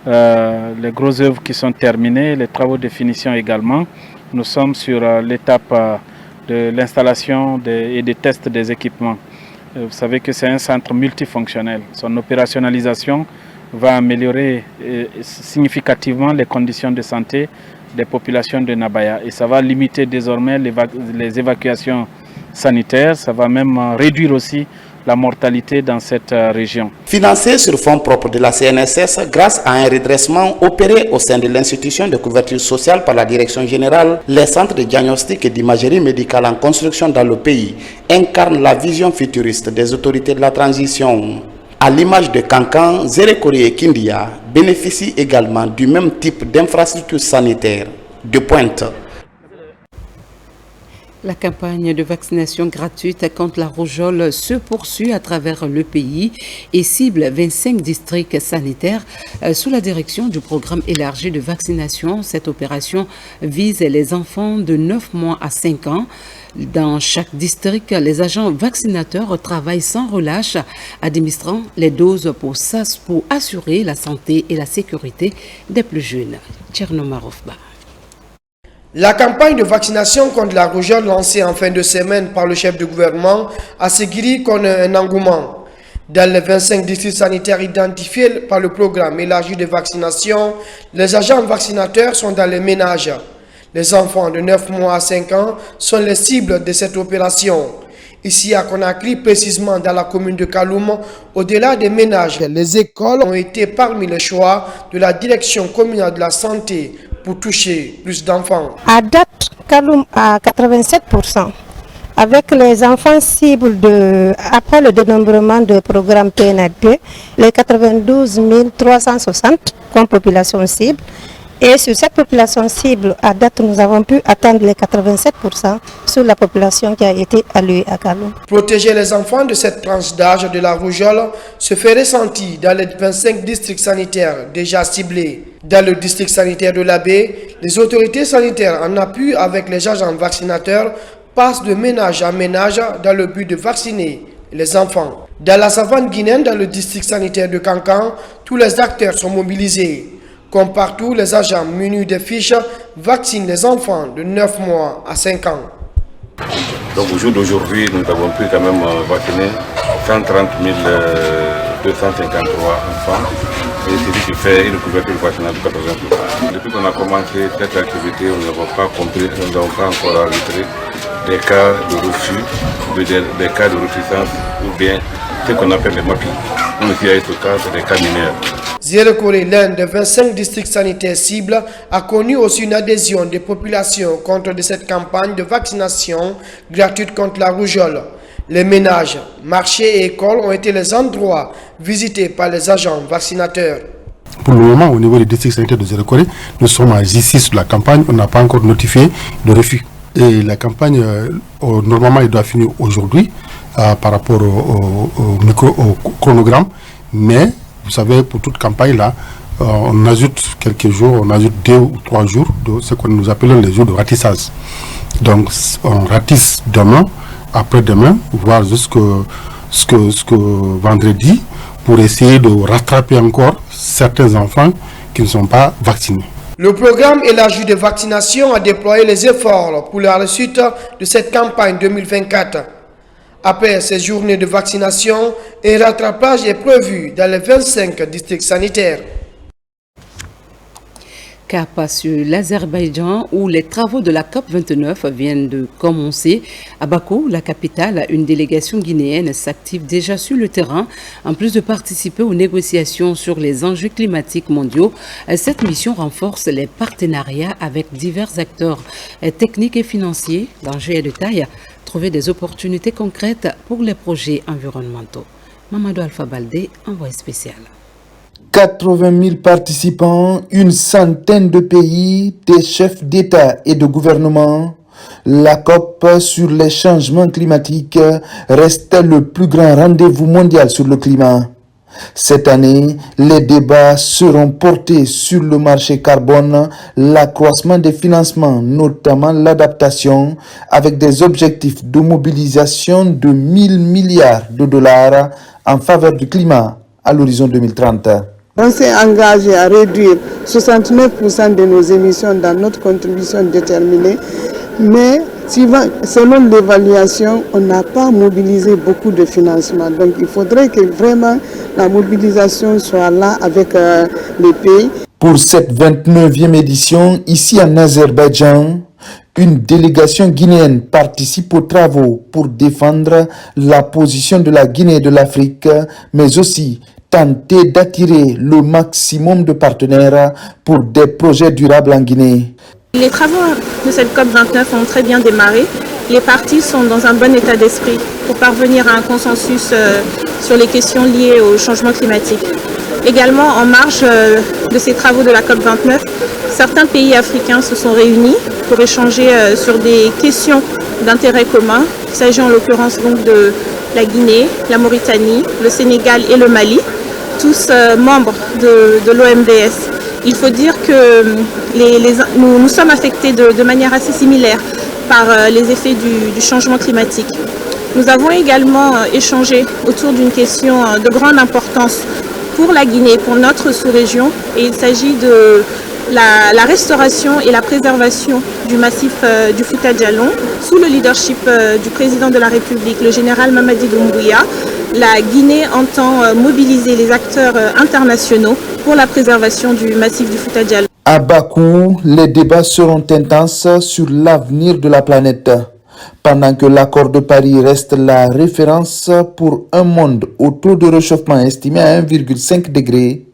les grosses œuvres qui sont terminées, les travaux de finition également. Nous sommes sur l'étape de l'installation et des tests des équipements. Vous savez que c'est un centre multifonctionnel. Son opérationnalisation va améliorer significativement les conditions de santé des populations de Nabaya. Et ça va limiter désormais les évacuations sanitaires. Ça va même réduire aussi la mortalité dans cette région.
Financé sur fonds propres de la CNSS grâce à un redressement opéré au sein de l'institution de couverture sociale par la direction générale, les centres de diagnostic et d'imagerie médicale en construction dans le pays incarnent la vision futuriste des autorités de la transition. À l'image de Kankan, Zérekori et Kindia bénéficient également du même type d'infrastructure sanitaire de pointe.
La campagne de vaccination gratuite contre la rougeole se poursuit à travers le pays et cible 25 districts sanitaires sous la direction du programme élargi de vaccination. Cette opération vise les enfants de 9 mois à 5 ans. Dans chaque district, les agents vaccinateurs travaillent sans relâche, administrant les doses pour assurer la santé et la sécurité des plus jeunes. Tchernomarofba.
La campagne de vaccination contre la rougeole lancée en fin de semaine par le chef du gouvernement a séguiri connaît un engouement. Dans les 25 districts sanitaires identifiés par le programme élargi de vaccination, les agents vaccinateurs sont dans les ménages. Les enfants de 9 mois à 5 ans sont les cibles de cette opération. Ici à Conakry, précisément dans la commune de Kaloum, au-delà des ménages, les écoles ont été parmi les choix de la direction communale de la santé pour toucher plus d'enfants.
À date, Kaloum à 87%. Avec les enfants cibles après le dénombrement de programme PNLP, les 92 360 comme population cible. Et sur cette population cible, à date, nous avons pu atteindre les 87% sur la population qui a été allouée à Kaloum.
Protéger les enfants de cette tranche d'âge de la rougeole se fait ressentir dans les 25 districts sanitaires déjà ciblés. Dans le district sanitaire de l'Abbé, les autorités sanitaires en appui avec les agents vaccinateurs passent de ménage à ménage dans le but de vacciner les enfants. Dans la savane guinéenne, dans le district sanitaire de Kankan, tous les acteurs sont mobilisés. Comme partout, les agents munis de fiches vaccinent les enfants de 9 mois à 5 ans.
Donc au jour d'aujourd'hui, nous avons pu quand même vacciner 130 253 enfants. Et c'est ce qui fait une couverture vaccinale de 80%. Depuis qu'on a commencé cette activité, nous n'avons pas compris, nous n'avons pas encore arbitré des cas de refus, des cas de réticence ou bien ce qu'on appelle les maquis. Nous ici à Estoka, c'est des cas mineurs.
Zérekoré, l'un des 25 districts sanitaires cibles, a connu aussi une adhésion des populations contre cette campagne de vaccination gratuite contre la rougeole. Les ménages, marchés et écoles ont été les endroits visités par les agents vaccinateurs.
Pour le moment, au niveau des districts sanitaires de Zérekoré, nous sommes ici sur la campagne, on n'a pas encore notifié de refus. Et la campagne, normalement, elle doit finir aujourd'hui par rapport au chronogramme, mais vous savez, pour toute campagne, là, on ajoute quelques jours, on ajoute 2 ou 3 jours de ce que nous appelons les jours de ratissage. Donc, on ratisse demain, après-demain, voire jusqu'à vendredi, pour essayer de rattraper encore certains enfants qui ne sont pas vaccinés.
Le programme élargi de vaccination a déployé les efforts pour la réussite de cette campagne 2024. Après ces journées de vaccination, un rattrapage est prévu dans les 25 districts sanitaires.
Cap sur l'Azerbaïdjan où les travaux de la COP29 viennent de commencer. À Bakou, la capitale, une délégation guinéenne s'active déjà sur le terrain. En plus de participer aux négociations sur les enjeux climatiques mondiaux, cette mission renforce les partenariats avec divers acteurs techniques et financiers. L'enjeu est de taille. Trouver des opportunités concrètes pour les projets environnementaux. Mamadou Alpha Baldé, envoyé spécial.
80 000 participants, une centaine de pays, des chefs d'État et de gouvernement. La COP sur les changements climatiques reste le plus grand rendez-vous mondial sur le climat. Cette année, les débats seront portés sur le marché carbone, l'accroissement des financements, notamment l'adaptation, avec des objectifs de mobilisation de 1000 milliards de dollars en faveur du climat à l'horizon 2030.
On s'est engagé à réduire 69% de nos émissions dans notre contribution déterminée, mais selon l'évaluation, on n'a pas mobilisé beaucoup de financement. Donc il faudrait que vraiment la mobilisation soit là avec les pays.
Pour cette 29e édition, ici en Azerbaïdjan, une délégation guinéenne participe aux travaux pour défendre la position de la Guinée et de l'Afrique, mais aussi tenter d'attirer le maximum de partenaires pour des projets durables en Guinée.
Les travaux de cette COP29 ont très bien démarré. Les parties sont dans un bon état d'esprit pour parvenir à un consensus sur les questions liées au changement climatique. Également, en marge de ces travaux de la COP29, certains pays africains se sont réunis pour échanger sur des questions d'intérêt commun. Il s'agit en l'occurrence donc de la Guinée, la Mauritanie, le Sénégal et le Mali, tous membres de l'OMDS. Il faut dire que nous sommes affectés de manière assez similaire par les effets du changement climatique. Nous avons également échangé autour d'une question de grande importance pour la Guinée, pour notre sous-région, et il s'agit de la restauration et la préservation du massif du Fouta Djallon. Sous le leadership du président de la République, le général Mamadi Doumbouya, la Guinée entend mobiliser les acteurs internationaux pour la préservation du massif du Fouta Djallon.
À Bakou, les débats seront intenses sur l'avenir de la planète. Pendant que l'accord de Paris reste la référence pour un monde au taux de réchauffement estimé à 1,5 degré,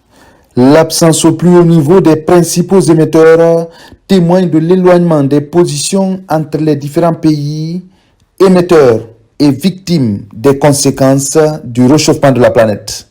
l'absence au plus haut niveau des principaux émetteurs témoigne de l'éloignement des positions entre les différents pays émetteurs et victimes des conséquences du réchauffement de la planète.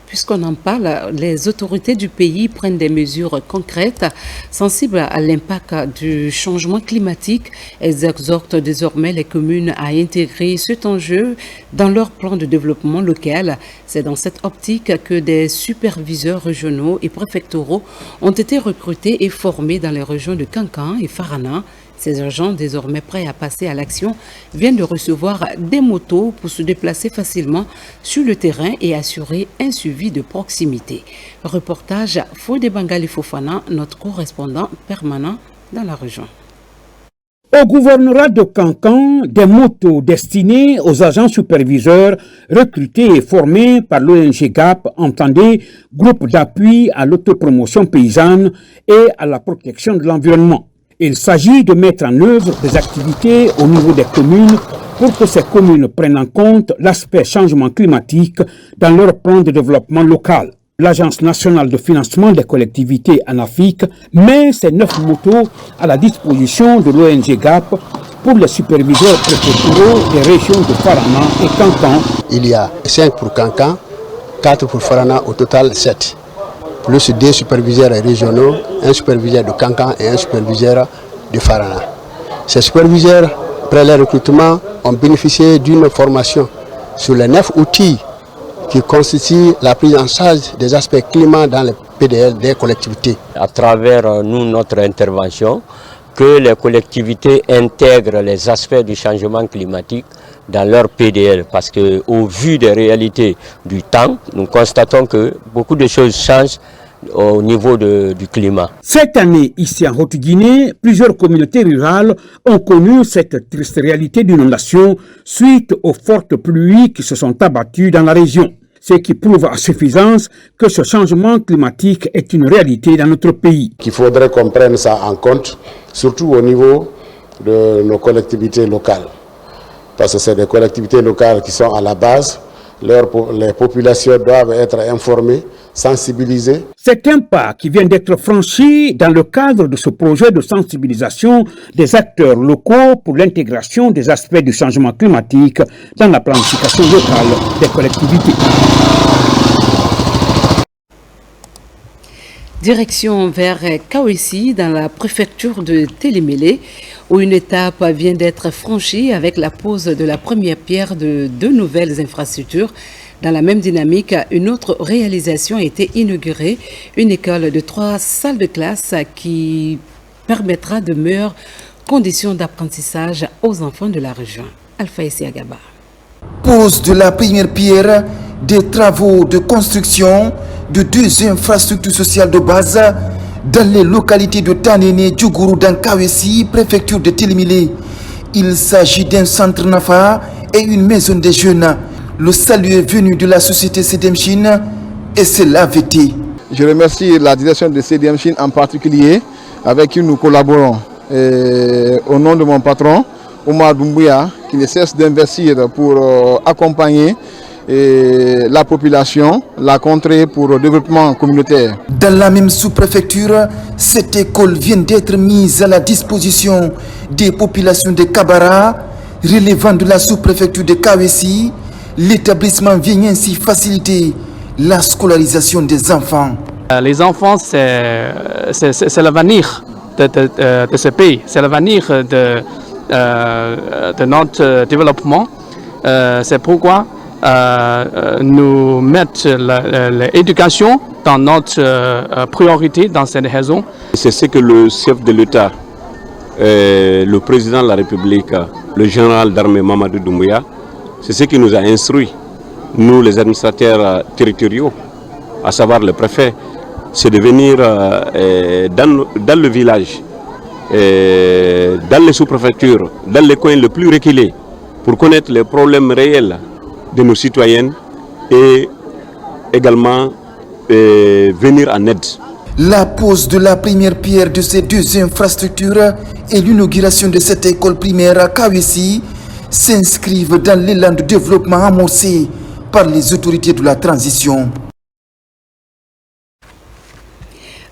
Puisqu'on en parle, les autorités du pays prennent des mesures concrètes sensibles à l'impact du changement climatique. Elles exhortent désormais les communes à intégrer cet enjeu dans leur plan de développement local. C'est dans cette optique que des superviseurs régionaux et préfectoraux ont été recrutés et formés dans les régions de Kankan et Farana. Ces agents, désormais prêts à passer à l'action, viennent de recevoir des motos pour se déplacer facilement sur le terrain et assurer un suivi de proximité. Reportage Fodé Bangali Fofana, notre correspondant permanent dans la région.
Au gouvernorat de Kankan, des motos destinées aux agents superviseurs recrutés et formés par l'ONG GAP, entendez groupe d'appui à l'autopromotion paysanne et à la protection de l'environnement. Il s'agit de mettre en œuvre des activités au niveau des communes pour que ces communes prennent en compte l'aspect changement climatique dans leur plan de développement local. L'Agence nationale de financement des collectivités ANAFIC met ces 9 motos à la disposition de l'ONG GAP pour les superviseurs préfectoraux des régions de Farana et Kankan.
Il y a 5 pour Kankan, 4 pour Farana, au total 7. Plus 2 superviseurs régionaux, un superviseur de Kankan et un superviseur de Farana. Ces superviseurs, après leur recrutement, ont bénéficié d'une formation sur les 9 outils qui constituent la prise en charge des aspects climat dans les PDL des collectivités.
À travers notre intervention, que les collectivités intègrent les aspects du changement climatique dans leur PDL, parce qu'au vu des réalités du temps, nous constatons que beaucoup de choses changent au niveau du climat.
Cette année, ici en Haute-Guinée, plusieurs communautés rurales ont connu cette triste réalité d'inondation suite aux fortes pluies qui se sont abattues dans la région. Ce qui prouve à suffisance que ce changement climatique est une réalité dans notre pays.
Il faudrait qu'on prenne ça en compte, surtout au niveau de nos collectivités locales. Parce que c'est des collectivités locales qui sont à la base. Les populations doivent être informées, sensibilisées.
C'est un pas qui vient d'être franchi dans le cadre de ce projet de sensibilisation des acteurs locaux pour l'intégration des aspects du changement climatique dans la planification locale des collectivités.
Direction vers Kawessi, dans la préfecture de Télémélé, où une étape vient d'être franchie avec la pose de la première pierre de 2 nouvelles infrastructures. Dans la même dynamique, une autre réalisation a été inaugurée, une école de 3 salles de classe qui permettra de meilleures conditions d'apprentissage aux enfants de la région. Alpha Essi Agaba.
Pose de la première pierre des travaux de construction de 2 infrastructures sociales de base dans les localités de Tanene, Djougourou, dans Kawessi, préfecture de Télémélé. Il s'agit d'un centre Nafa et une maison des jeunes. Le salut est venu de la société CDM Chine et c'est l'AVT.
Je remercie la direction de CDM Chine en particulier, avec qui nous collaborons. Et au nom de mon patron, Omar Doumbouya, qui ne cesse d'investir pour accompagner la population, la contrée pour le développement communautaire.
Dans la même sous-préfecture, cette école vient d'être mise à la disposition des populations de Kabara, relevant de la sous-préfecture de Kawessi. L'établissement vient ainsi faciliter la scolarisation des enfants.
Les enfants, c'est l'avenir
de ce pays, c'est l'avenir de notre développement. C'est pourquoi nous mettons l'éducation dans notre priorité dans cette raison.
C'est ce que le chef de l'État, le président de la République, le général d'armée Mamadou Doumbouya, c'est ce qui nous a instruit, nous les administrateurs territoriaux, à savoir le préfet, c'est de venir dans le village, dans les sous-préfectures, dans les coins les plus reculés, pour connaître les problèmes réels de nos citoyennes et également venir en aide.
La pose de la première pierre de ces deux infrastructures et l'inauguration de cette école primaire à Kawessi s'inscrivent dans l'élan de développement amorcé par les autorités de la transition.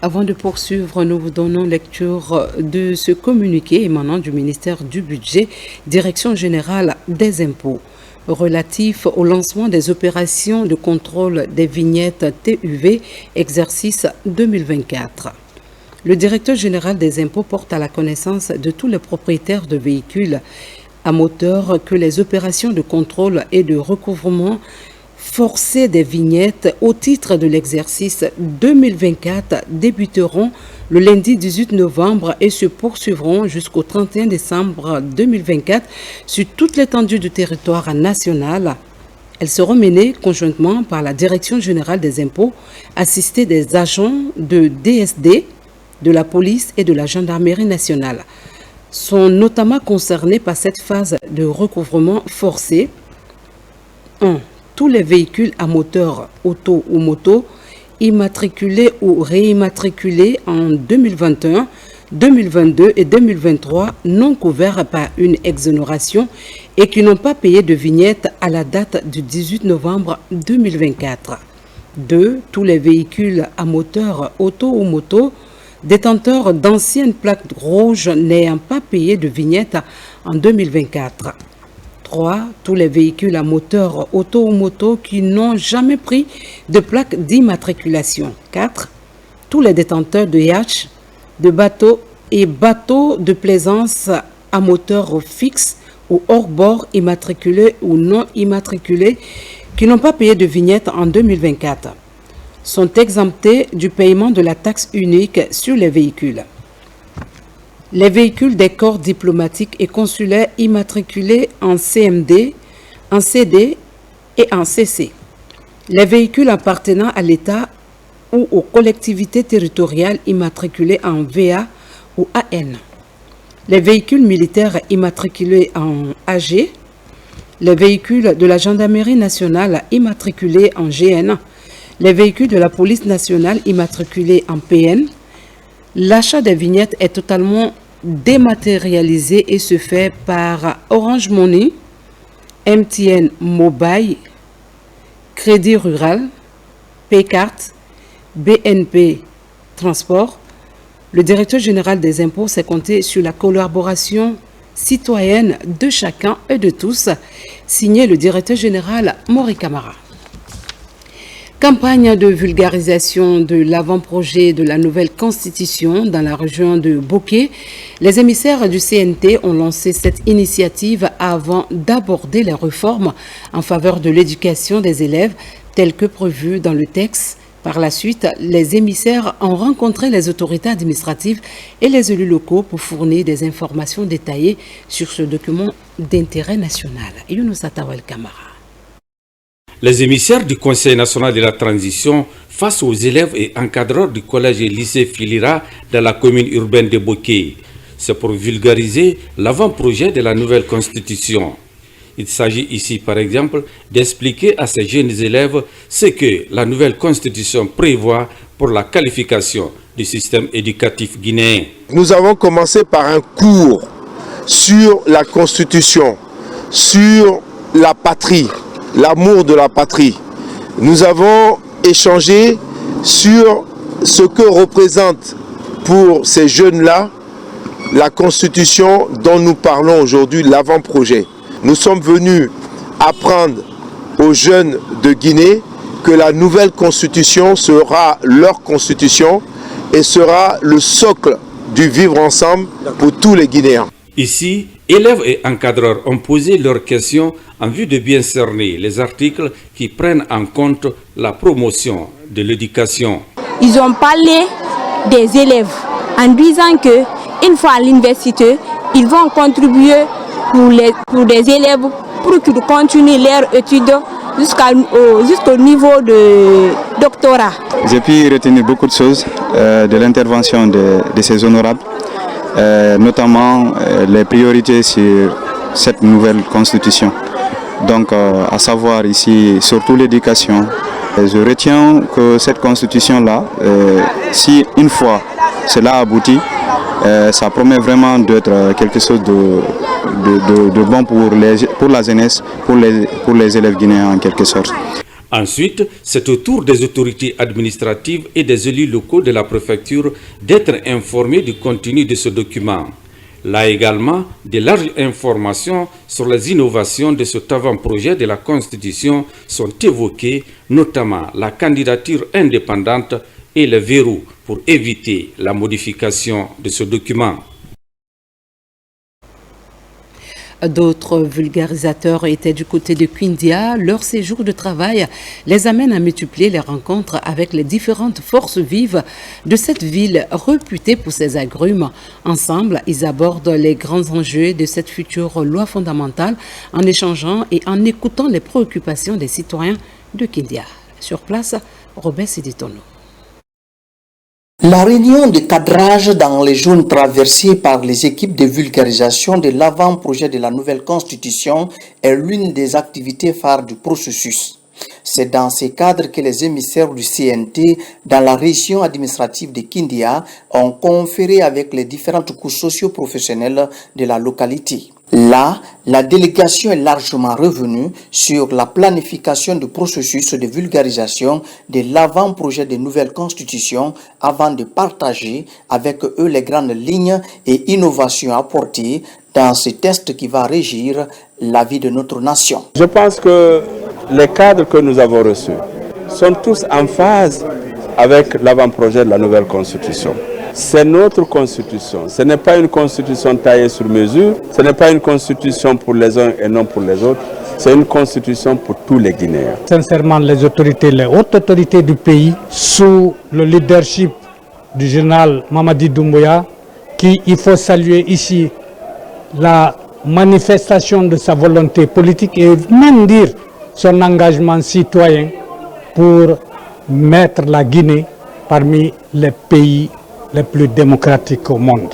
Avant de poursuivre, nous vous donnons lecture de ce communiqué émanant du ministère du Budget, Direction générale des impôts, relatif au lancement des opérations de contrôle des vignettes TUV, exercice 2024. Le directeur général des impôts porte à la connaissance de tous les propriétaires de véhicules à moteur que les opérations de contrôle et de recouvrement forcés des vignettes au titre de l'exercice 2024 débuteront le lundi 18 novembre et se poursuivront jusqu'au 31 décembre 2024 sur toute l'étendue du territoire national. Elles seront menées conjointement par la Direction générale des impôts, assistée des agents de DSD, de la police et de la gendarmerie nationale. Sont notamment concernés par cette phase de recouvrement forcé 1. Tous les véhicules à moteur auto ou moto immatriculés ou réimmatriculés en 2021, 2022 et 2023 non couverts par une exonération et qui n'ont pas payé de vignette à la date du 18 novembre 2024. 2. Tous les véhicules à moteur auto ou moto détenteurs d'anciennes plaques rouges n'ayant pas payé de vignette en 2024. 3. Tous les véhicules à moteur auto ou moto qui n'ont jamais pris de plaque d'immatriculation. 4. Tous les détenteurs de yachts, de bateaux et bateaux de plaisance à moteur fixe ou hors bord immatriculés ou non immatriculés qui n'ont pas payé de vignette en 2024 sont exemptés du paiement de la taxe unique sur les véhicules. Les véhicules des corps diplomatiques et consulaires immatriculés en CMD, en CD et en CC. Les véhicules appartenant à l'État ou aux collectivités territoriales immatriculés en VA ou AN. Les véhicules militaires immatriculés en AG. Les véhicules de la gendarmerie nationale immatriculés en GN. Les véhicules de la police nationale immatriculés en PN. L'achat des vignettes est totalement dématérialisé et se fait par Orange Money, MTN Mobile, Crédit Rural, Paycard, BNP Transport. Le directeur général des impôts s'est compté sur la collaboration citoyenne de chacun et de tous, signé le directeur général Maury Camara. Campagne de vulgarisation de l'avant-projet de la nouvelle constitution dans la région de Boké. Les émissaires du CNT ont lancé cette initiative avant d'aborder les réformes en faveur de l'éducation des élèves telles que prévues dans le texte. Par la suite, les émissaires ont rencontré les autorités administratives et les élus locaux pour fournir des informations détaillées sur ce document d'intérêt national. Younous Atawel Kamara.
Les émissaires du Conseil national de la transition face aux élèves et encadreurs du collège et lycée Filira dans la commune urbaine de Boké. C'est pour vulgariser l'avant-projet de la nouvelle constitution. Il s'agit ici, par exemple, d'expliquer à ces jeunes élèves ce que la nouvelle constitution prévoit pour la qualification du système éducatif guinéen.
Nous avons commencé par un cours sur la constitution, sur la patrie, l'amour de la patrie. Nous avons échangé sur ce que représente pour ces jeunes-là la constitution dont nous parlons aujourd'hui, l'avant-projet. Nous sommes venus apprendre aux jeunes de Guinée que la nouvelle constitution sera leur constitution et sera le socle du vivre ensemble pour tous les Guinéens.
Ici, élèves et encadreurs ont posé leurs questions en vue de bien cerner les articles qui prennent en compte la promotion de l'éducation.
Ils ont parlé des élèves en disant que une fois à l'université, ils vont contribuer pour des élèves pour qu'ils continuent leurs études jusqu'au niveau de doctorat.
J'ai pu retenir beaucoup de choses de l'intervention de ces honorables, notamment les priorités sur cette nouvelle constitution. Donc, à savoir ici, surtout l'éducation. Je retiens que cette constitution-là, si une fois cela aboutit, ça promet vraiment d'être quelque chose de bon pour la jeunesse, pour les élèves guinéens en quelque sorte.
Ensuite, c'est au tour des autorités administratives et des élus locaux de la préfecture d'être informés du contenu de ce document. Là également, de larges informations sur les innovations de cet avant-projet de la Constitution sont évoquées, notamment la candidature indépendante et le verrou pour éviter la modification de ce document.
D'autres vulgarisateurs étaient du côté de Kindia. Leur séjour de travail les amène à multiplier les rencontres avec les différentes forces vives de cette ville réputée pour ses agrumes. Ensemble, ils abordent les grands enjeux de cette future loi fondamentale en échangeant et en écoutant les préoccupations des citoyens de Kindia. Sur place, Robert Siditono.
La réunion de cadrage dans les zones traversées par les équipes de vulgarisation de l'avant-projet de la nouvelle constitution est l'une des activités phares du processus. C'est dans ces cadres que les émissaires du CNT dans la région administrative de Kindia ont conféré avec les différentes couches socio-professionnelles de la localité. Là, la délégation est largement revenue sur la planification du processus de vulgarisation de l'avant-projet de nouvelle constitution avant de partager avec eux les grandes lignes et innovations apportées dans ce test qui va régir la vie de notre nation.
Je pense que les cadres que nous avons reçus sont tous en phase avec l'avant-projet de la nouvelle constitution. C'est notre constitution. Ce n'est pas une constitution taillée sur mesure. Ce n'est pas une constitution pour les uns et non pour les autres. C'est une constitution pour tous les Guinéens.
Sincèrement, les hautes autorités du pays, sous le leadership du général Mamadi Doumbouya, il faut saluer ici la manifestation de sa volonté politique et même dire son engagement citoyen pour mettre la Guinée parmi les pays les plus démocratiques au monde.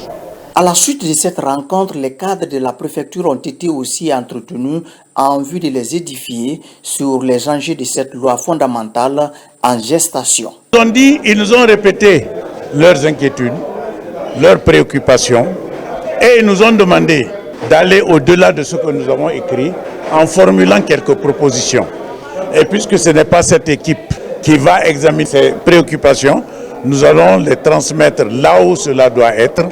À la suite de cette rencontre, les cadres de la préfecture ont été aussi entretenus en vue de les édifier sur les enjeux de cette loi fondamentale en gestation.
Ils nous ont répété leurs inquiétudes, leurs préoccupations et ils nous ont demandé d'aller au-delà de ce que nous avons écrit en formulant quelques propositions. Et puisque ce n'est pas cette équipe qui va examiner ces préoccupations, nous allons les transmettre là où cela doit être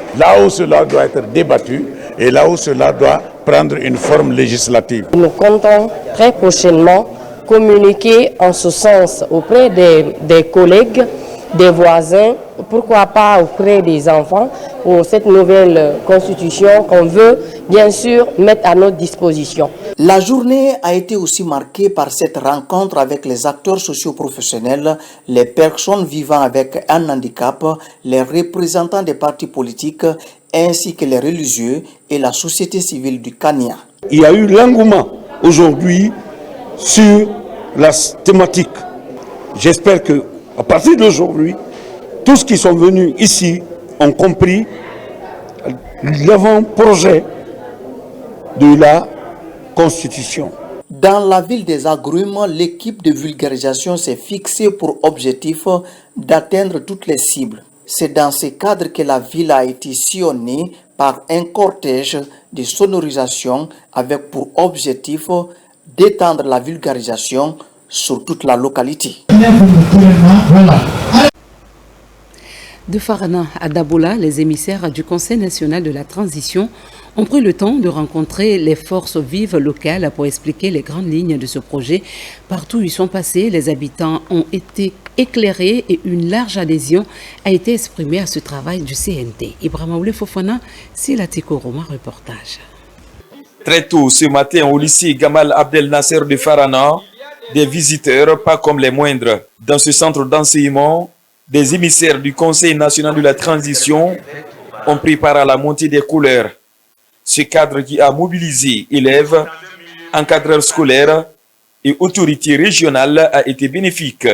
débattu et là où cela doit prendre une forme législative.
Nous comptons très prochainement communiquer en ce sens auprès des collègues, des voisins, pourquoi pas auprès des enfants pour cette nouvelle constitution qu'on veut bien sûr mettre à notre disposition.
La journée a été aussi marquée par cette rencontre avec les acteurs socio-professionnels, les personnes vivant avec un handicap, les représentants des partis politiques ainsi que les religieux et la société civile du Kenya.
Il y a eu l'engouement aujourd'hui sur la thématique. J'espère que à partir d'aujourd'hui, tous qui sont venus ici ont compris l'avant-projet de la Constitution.
Dans la ville des Agrumes, l'équipe de vulgarisation s'est fixée pour objectif d'atteindre toutes les cibles. C'est dans ce cadre que la ville a été sillonnée par un cortège de sonorisation avec pour objectif d'étendre la vulgarisation sur toute la localité.
De Farana à Dabola, les émissaires du Conseil national de la transition ont pris le temps de rencontrer les forces vives locales pour expliquer les grandes lignes de ce projet. Partout où ils sont passés, les habitants ont été éclairés et une large adhésion a été exprimée à ce travail du CNT. Ibrahima Oule Fofana, Silatiko Roma, reportage.
Très tôt ce matin au lycée Gamal Abdel Nasser de Farana, des visiteurs, pas comme les moindres. Dans ce centre d'enseignement, des émissaires du Conseil national de la transition ont pris part à la montée des couleurs. Ce cadre qui a mobilisé élèves, encadreurs scolaires et autorités régionales a été bénéfique.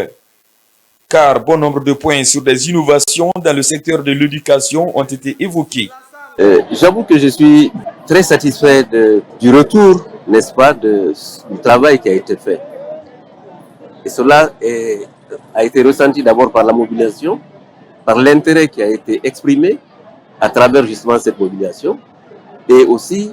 Car bon nombre de points sur des innovations dans le secteur de l'éducation ont été évoqués.
J'avoue que je suis très satisfait du retour, n'est-ce pas, du travail qui a été fait. Et cela a été ressenti d'abord par la mobilisation, par l'intérêt qui a été exprimé à travers justement cette mobilisation, et aussi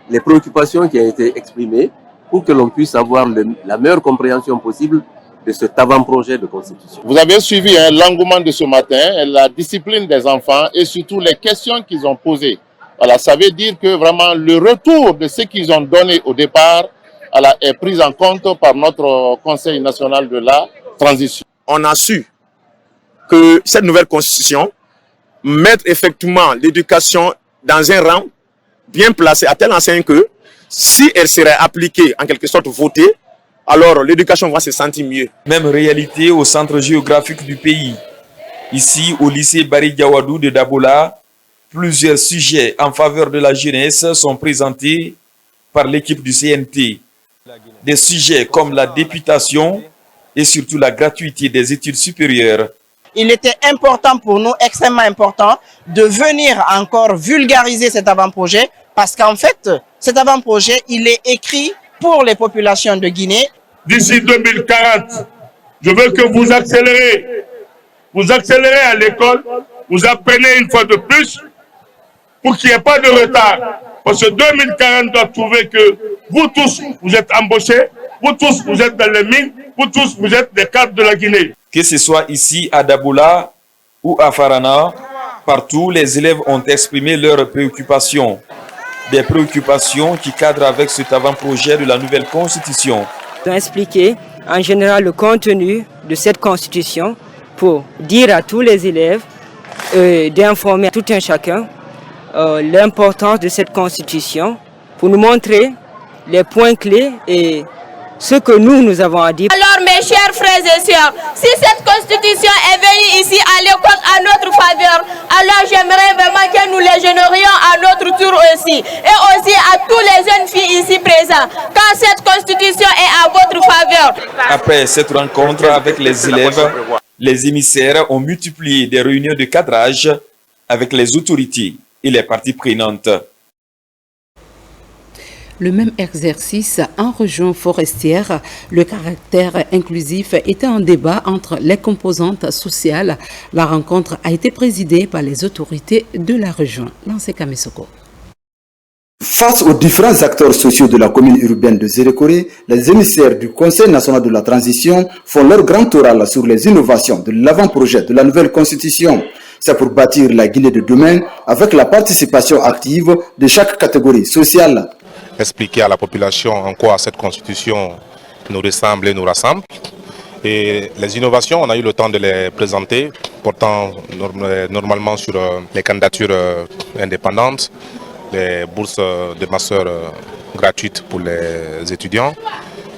les préoccupations qui ont été exprimées pour que l'on puisse avoir la meilleure compréhension possible de cet avant-projet de constitution.
Vous avez suivi l'engouement de ce matin, la discipline des enfants et surtout les questions qu'ils ont posées. Voilà, ça veut dire que vraiment le retour de ce qu'ils ont donné au départ est pris en compte par notre Conseil national de la transition.
On a su que cette nouvelle constitution mette effectivement l'éducation dans un rang bien placé à telle enseigne que si elle serait appliquée, en quelque sorte votée, alors l'éducation va se sentir mieux.
Même réalité au centre géographique du pays. Ici, au lycée Bari Diawadou de Dabola, plusieurs sujets en faveur de la jeunesse sont présentés par l'équipe du CNT. Des sujets comme la députation et surtout la gratuité des études supérieures.
Il était important pour nous, extrêmement important, de venir encore vulgariser cet avant-projet parce qu'en fait, cet avant-projet, il est écrit pour les populations de Guinée.
D'ici 2040, je veux que vous accélérez. Vous accélérez à l'école, vous apprenez une fois de plus pour qu'il n'y ait pas de retard. Parce que 2040 doit prouver que vous tous, vous êtes embauchés, vous tous, vous êtes dans les mines, vous tous, vous êtes des cadres de la Guinée.
Que ce soit ici à Dabola ou à Farana, partout les élèves ont exprimé leurs préoccupations. Des préoccupations qui cadrent avec cet avant-projet de la nouvelle constitution.
Ils ont expliqué en général le contenu de cette constitution pour dire à tous les élèves, d'informer tout un chacun l'importance de cette constitution, pour nous montrer les points clés et ce que nous avons à dire.
Alors mes chers frères et sœurs, si cette constitution est venue ici à l'école à notre faveur, alors j'aimerais vraiment que nous les générions à notre tour aussi. Et aussi à tous les jeunes filles ici présents, quand cette constitution est à votre faveur.
Après cette rencontre avec les élèves, les émissaires ont multiplié des réunions de cadrage avec les autorités et les parties prenantes.
Le même exercice en région forestière, le caractère inclusif était en débat entre les composantes sociales. La rencontre a été présidée par les autorités de la région. Lancé Kamesoko.
Face aux différents acteurs sociaux de la commune urbaine de Zérékoré, les émissaires du Conseil national de la transition font leur grand oral sur les innovations de l'avant-projet de la nouvelle constitution. C'est pour bâtir la Guinée de demain avec la participation active de chaque catégorie sociale.
Expliquer à la population en quoi cette constitution nous ressemble et nous rassemble. Et les innovations, on a eu le temps de les présenter, portant normalement sur les candidatures indépendantes, les bourses de master gratuites pour les étudiants,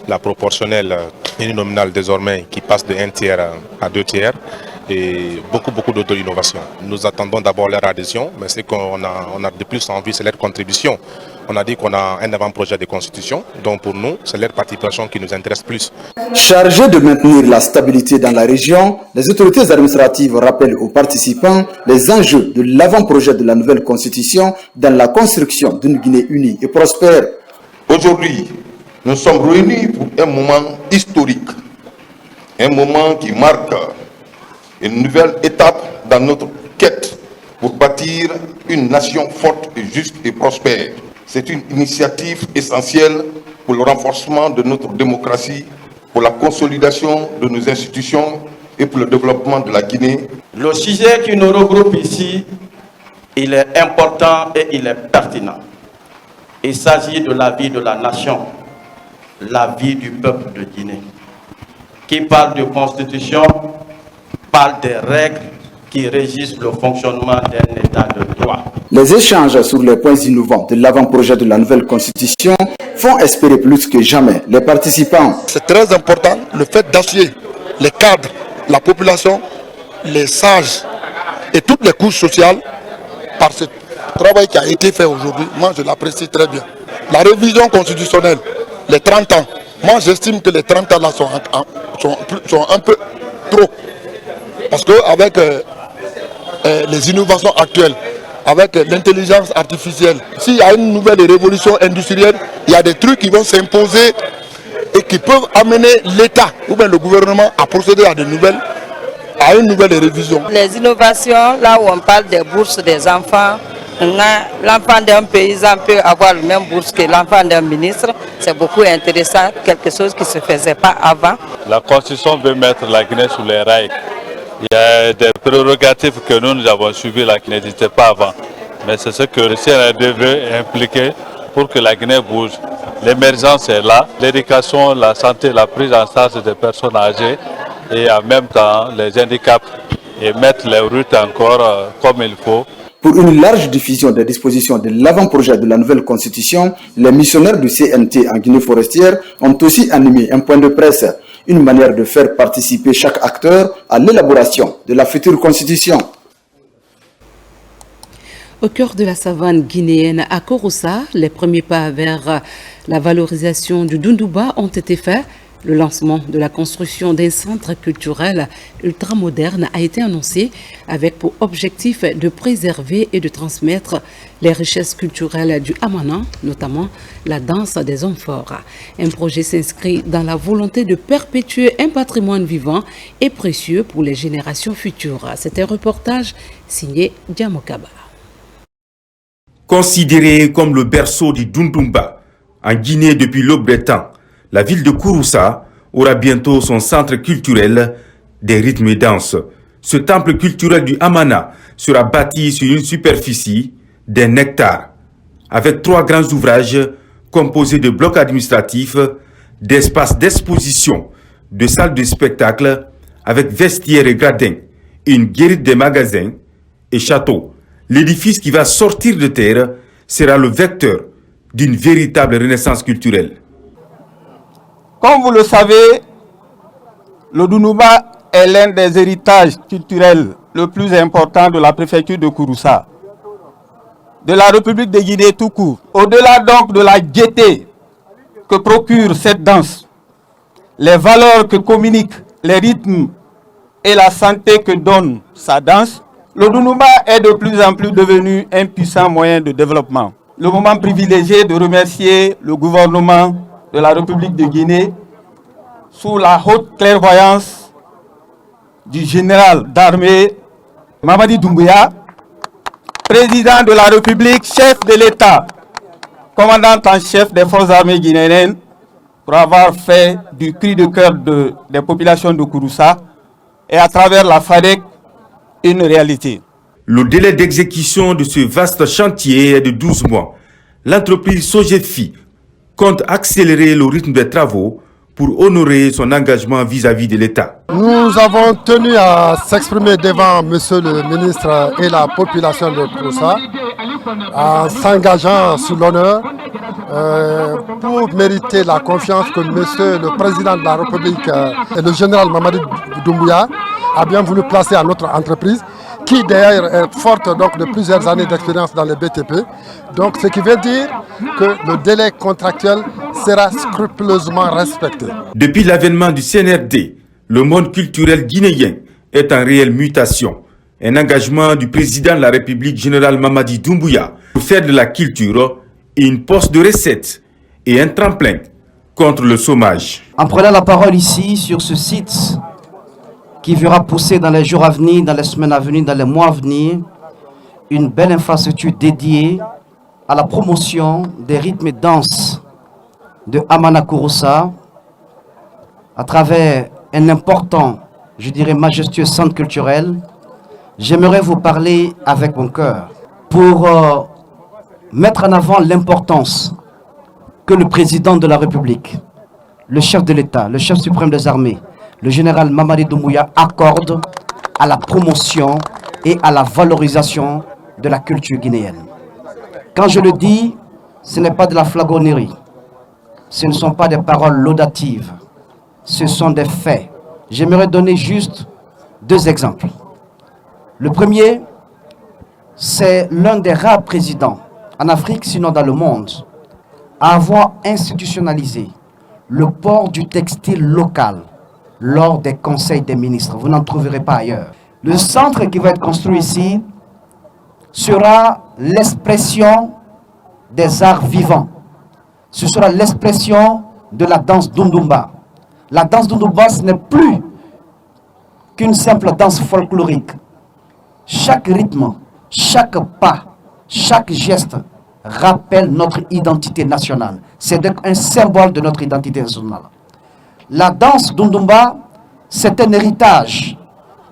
la proportionnelle uninominale désormais qui passe de 1 tiers à 2 tiers et beaucoup d'autres innovations. Nous attendons d'abord leur adhésion, mais ce qu'on a de plus envie, c'est leur contribution. On a dit qu'on a un avant-projet de constitution, donc pour nous, c'est leur participation qui nous intéresse plus.
Chargés de maintenir la stabilité dans la région, les autorités administratives rappellent aux participants les enjeux de l'avant-projet de la nouvelle constitution dans la construction d'une Guinée unie et prospère.
Aujourd'hui, nous sommes réunis pour un moment historique, un moment qui marque une nouvelle étape dans notre quête pour bâtir une nation forte et juste et prospère. C'est une initiative essentielle pour le renforcement de notre démocratie, pour la consolidation de nos institutions et pour le développement de la Guinée.
Le sujet qui nous regroupe ici, il est important et il est pertinent. Il s'agit de la vie de la nation, la vie du peuple de Guinée. Qui parle de constitution, parle des règles qui régissent le fonctionnement d'un État de droit.
Les échanges sur les points innovants de l'avant-projet de la nouvelle constitution font espérer plus que jamais les participants.
C'est très important le fait d'assurer les cadres, la population, les sages et toutes les couches sociales par ce travail qui a été fait aujourd'hui. Moi, je l'apprécie très bien. La révision constitutionnelle, les 30 ans, moi j'estime que les 30 ans là sont un peu trop. Parce qu'avec les innovations actuelles, avec l'intelligence artificielle, s'il y a une nouvelle révolution industrielle, il y a des trucs qui vont s'imposer et qui peuvent amener l'État ou bien le gouvernement à procéder à une nouvelle révision.
Les innovations, là où on parle des bourses des enfants, l'enfant d'un paysan peut avoir la même bourse que l'enfant d'un ministre. C'est beaucoup intéressant, quelque chose qui ne se faisait pas avant.
La Constitution veut mettre la Guinée sous les rails. Il y a des prérogatives que nous avons suivies là qui n'existaient pas avant. Mais c'est ce que le CNRD veut impliquer pour que la Guinée bouge. L'émergence est là, l'éducation, la santé, la prise en charge des personnes âgées et en même temps les handicaps et mettre les routes encore comme il faut.
Pour une large diffusion des dispositions de l'avant-projet de la nouvelle constitution, les missionnaires du CNT en Guinée forestière ont aussi animé un point de presse, une manière de faire participer chaque acteur à l'élaboration de la future constitution.
Au cœur de la savane guinéenne à Kouroussa, les premiers pas vers la valorisation du Dundouba ont été faits. Le lancement de la construction d'un centre culturel ultramoderne a été annoncé avec pour objectif de préserver et de transmettre les richesses culturelles du Amana, notamment la danse des hommes forts. Un projet s'inscrit dans la volonté de perpétuer un patrimoine vivant et précieux pour les générations futures. C'est un reportage signé Diamokaba.
Considéré comme le berceau du Dundouba en Guinée depuis l'aube des temps, la ville de Kouroussa aura bientôt son centre culturel des rythmes et danses. Ce temple culturel du Amana sera bâti sur une superficie d'un hectare, avec 3 grands ouvrages composés de blocs administratifs, d'espaces d'exposition, de salles de spectacle, avec vestiaires et gradins, une guérite des magasins et châteaux. L'édifice qui va sortir de terre sera le vecteur d'une véritable renaissance culturelle.
Comme vous le savez, le Dundouba est l'un des héritages culturels le plus important de la préfecture de Kouroussa, de la République de Guinée tout court. Au-delà donc de la gaieté que procure cette danse, les valeurs que communiquent les rythmes et la santé que donne sa danse, le Dundouba est de plus en plus devenu un puissant moyen de développement. Le moment privilégié de remercier le gouvernement de la République de Guinée sous la haute clairvoyance du général d'armée Mamadi Doumbouya, président de la République, chef de l'État, commandant en chef des forces armées guinéennes, pour avoir fait du cri de cœur des populations de Kouroussa et à travers la FADEC une réalité.
Le délai d'exécution de ce vaste chantier est de 12 mois. L'entreprise Sogefi compte accélérer le rythme des travaux pour honorer son engagement vis-à-vis de l'État.
Nous avons tenu à s'exprimer devant Monsieur le ministre et la population de Kouroussa en s'engageant sur l'honneur pour mériter la confiance que Monsieur le Président de la République et le général Mamadi Doumbouya a bien voulu placer à notre entreprise, qui d'ailleurs est forte donc, de plusieurs années d'expérience dans les BTP. Donc ce qui veut dire que le délai contractuel sera scrupuleusement respecté.
Depuis l'avènement du CNRD, le monde culturel guinéen est en réelle mutation. Un engagement du président de la République, général Mamadi Doumbouya, pour faire de la culture une poste de recettes et un tremplin contre le chômage.
En prenant la parole ici sur ce site qui verra pousser dans les jours à venir, dans les semaines à venir, dans les mois à venir, une belle infrastructure dédiée à la promotion des rythmes et danses de Amana Kouroussa à travers un important je dirais majestueux centre culturel, j'aimerais vous parler avec mon cœur pour mettre en avant l'importance que le président de la République, le chef de l'État, le chef suprême des armées, le général Mamadi Doumbouya accorde à la promotion et à la valorisation de la culture guinéenne. Quand je le dis, ce n'est pas de la flagornerie, ce ne sont pas des paroles laudatives, ce sont des faits. J'aimerais donner juste 2 exemples. Le premier, c'est l'un des rares présidents en Afrique, sinon dans le monde, à avoir institutionnalisé le port du textile local lors des conseils des ministres. Vous n'en trouverez pas ailleurs. Le centre qui va être construit ici sera l'expression des arts vivants. Ce sera l'expression de la danse Dundumba. La danse Dundumba, ce n'est plus qu'une simple danse folklorique. Chaque rythme, chaque pas, chaque geste rappelle notre identité nationale. C'est donc un symbole de notre identité nationale. La danse Dundumba, c'est un héritage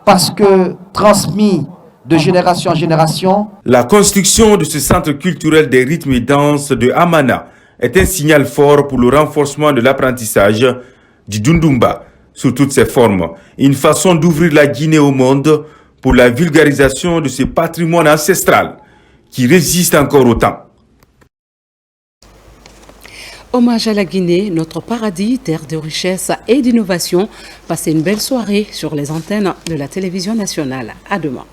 parce que transmis de génération en génération.
La construction de ce centre culturel des rythmes et danses de Amana est un signal fort pour le renforcement de l'apprentissage du Dundumba sous toutes ses formes. Une façon d'ouvrir la Guinée au monde pour la vulgarisation de ce patrimoine ancestral qui résiste encore au temps.
Hommage à la Guinée, notre paradis, terre de richesse et d'innovation. Passez une belle soirée sur les antennes de la télévision nationale. À demain.